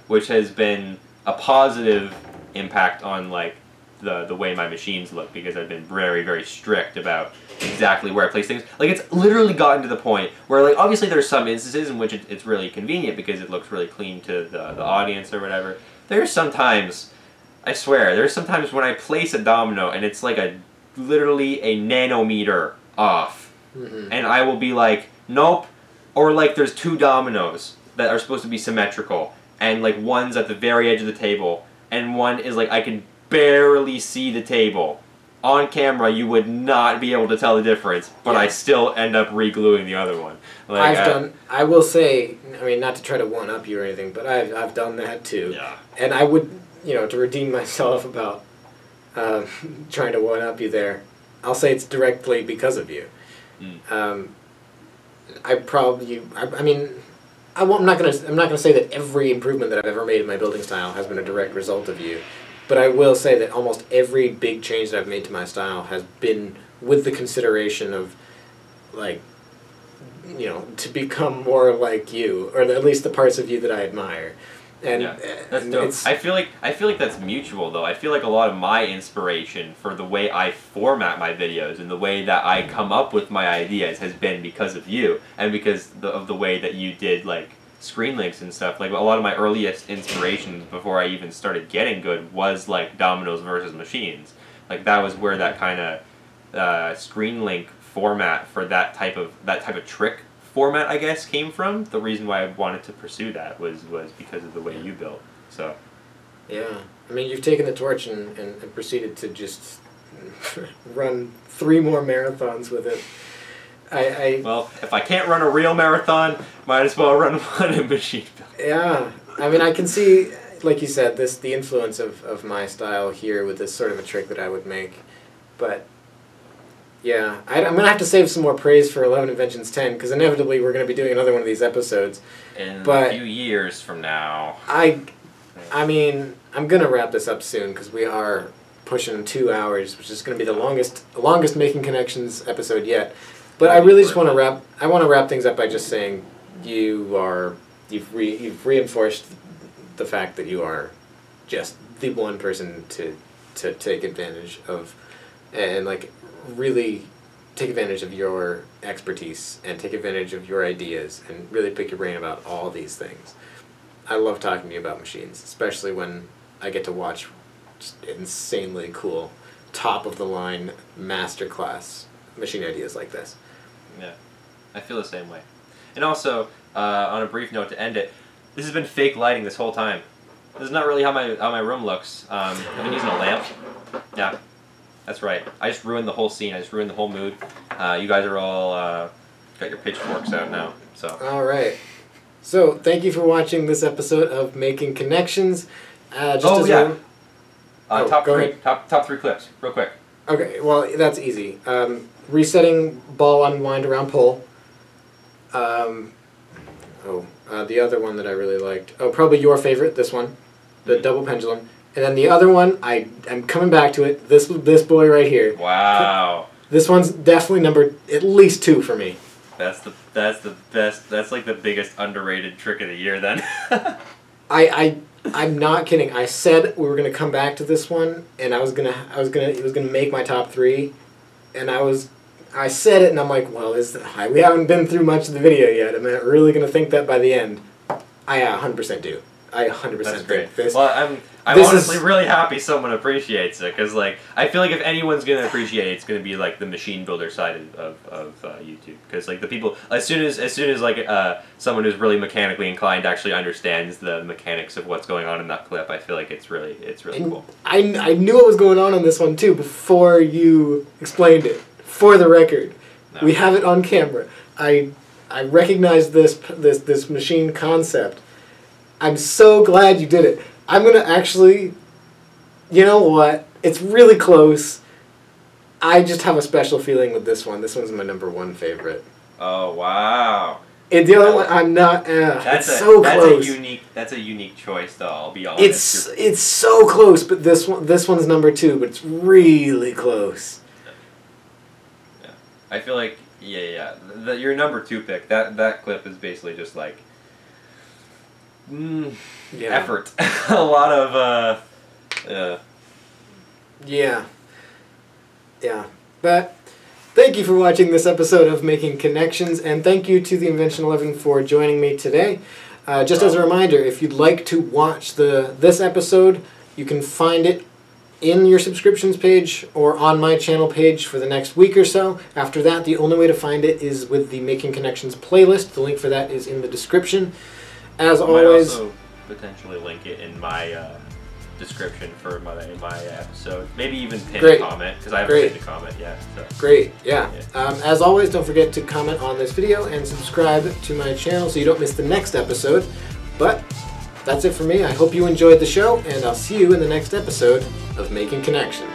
which has been a positive impact on like the way my machines look, because I've been very, very strict about exactly where I place things. Like it's literally gotten to the point where like obviously there's some instances in which it's really convenient because it looks really clean to the audience or whatever. There's sometimes, I swear, there's sometimes when I place a domino and it's like literally a nanometer off. Mm-hmm. And I will be like, nope. Or like there's two dominoes that are supposed to be symmetrical, and like one's at the very edge of the table, and one is like I can barely see the table. On camera, you would not be able to tell the difference, but I still end up re-gluing the other one. Like, I will say, I mean, not to try to one-up you or anything, but I've done that too. Yeah. And I would, to redeem myself about trying to one-up you there, I'll say it's directly because of you. Mm. I'm not gonna say that every improvement that I've ever made in my building style has been a direct result of you, but I will say that almost every big change that I've made to my style has been with the consideration of, like, to become more like you, or at least the parts of you that I admire. And that's dope. I feel like that's mutual though. I feel like a lot of my inspiration for the way I format my videos and the way that I come up with my ideas has been because of you, and because of the way that you did like screen links and stuff. Like a lot of my earliest inspirations before I even started getting good was like dominoes versus machines. Like that was where that kind of screen link format for that type of trick format, I guess, came from. The reason why I wanted to pursue that was because of the way you built. So yeah, I mean, you've taken the torch and proceeded to just run 3 more marathons with it. Well, if I can't run a real marathon, might as well run one in machine building. Yeah, I mean, I can see, like you said, the influence of my style here with this sort of a trick that I would make, but yeah, I'm going to have to save some more praise for 11 Inventions 10, because inevitably we're going to be doing another one of these episodes. In a few years from now. I mean, I'm going to wrap this up soon, because we are pushing 2 hours, which is going to be the longest Making Connections episode yet. But I really just want to wrap things up by just saying you've reinforced the fact that you are just the one person to take advantage of, and like really take advantage of your expertise and take advantage of your ideas and really pick your brain about all these things. I love talking to you about machines, especially when I get to watch just insanely cool, top-of-the-line masterclass machine ideas like this. Yeah, I feel the same way. And also, on a brief note to end it, this has been fake lighting this whole time. This is not really how my room looks. I've been using a lamp. Yeah. That's right. I just ruined the whole scene. I just ruined the whole mood. You guys are all got your pitchforks out now. So. All right. So thank you for watching this episode of Making Connections. Top 3 clips, real quick. Okay. Well, that's easy. Resetting ball unwind around pole. The other one that I really liked. Oh, probably your favorite. This one, the double pendulum. And then the other one, I'm coming back to it. This boy right here. Wow. This one's definitely number at least 2 for me. That's the best. That's like the biggest underrated trick of the year then. I'm not kidding. I said we were gonna come back to this one, and it was gonna make my top 3, and I said it, and I'm like, well, we haven't been through much of the video yet. Am I really gonna think that by the end? I 100% do. I 100% think this. Well, I'm honestly really happy someone appreciates it, because like I feel like if anyone's gonna appreciate it, it's gonna be like the machine builder side of YouTube, because like the people as soon as like someone who's really mechanically inclined actually understands the mechanics of what's going on in that clip, I feel like it's really cool. I knew what was going on this one too before you explained it. For the record, no. We have it on camera. I recognize this machine concept. I'm so glad you did it. I'm going to actually, you know what? It's really close. I just have a special feeling with this one. This one's my #1 favorite. Oh, wow. And the other one, I'm not, that's so close. That's a unique choice, though, I'll be honest. It's so close, but this one's #2, but it's really close. Yeah. I feel like, yeah. Your #2 pick, that clip is basically just like, effort. A lot of, Yeah. But thank you for watching this episode of Making Connections, and thank you to the Invention 11 for joining me today. Just as a reminder, if you'd like to watch this episode, you can find it in your subscriptions page or on my channel page for the next week or so. After that, the only way to find it is with the Making Connections playlist. The link for that is in the description. As always, also potentially link it in my description for my episode. Maybe even pin a comment, because I haven't pinned a comment yet. So. Great, yeah. As always, don't forget to comment on this video and subscribe to my channel so you don't miss the next episode. But that's it for me. I hope you enjoyed the show, and I'll see you in the next episode of Making Connections.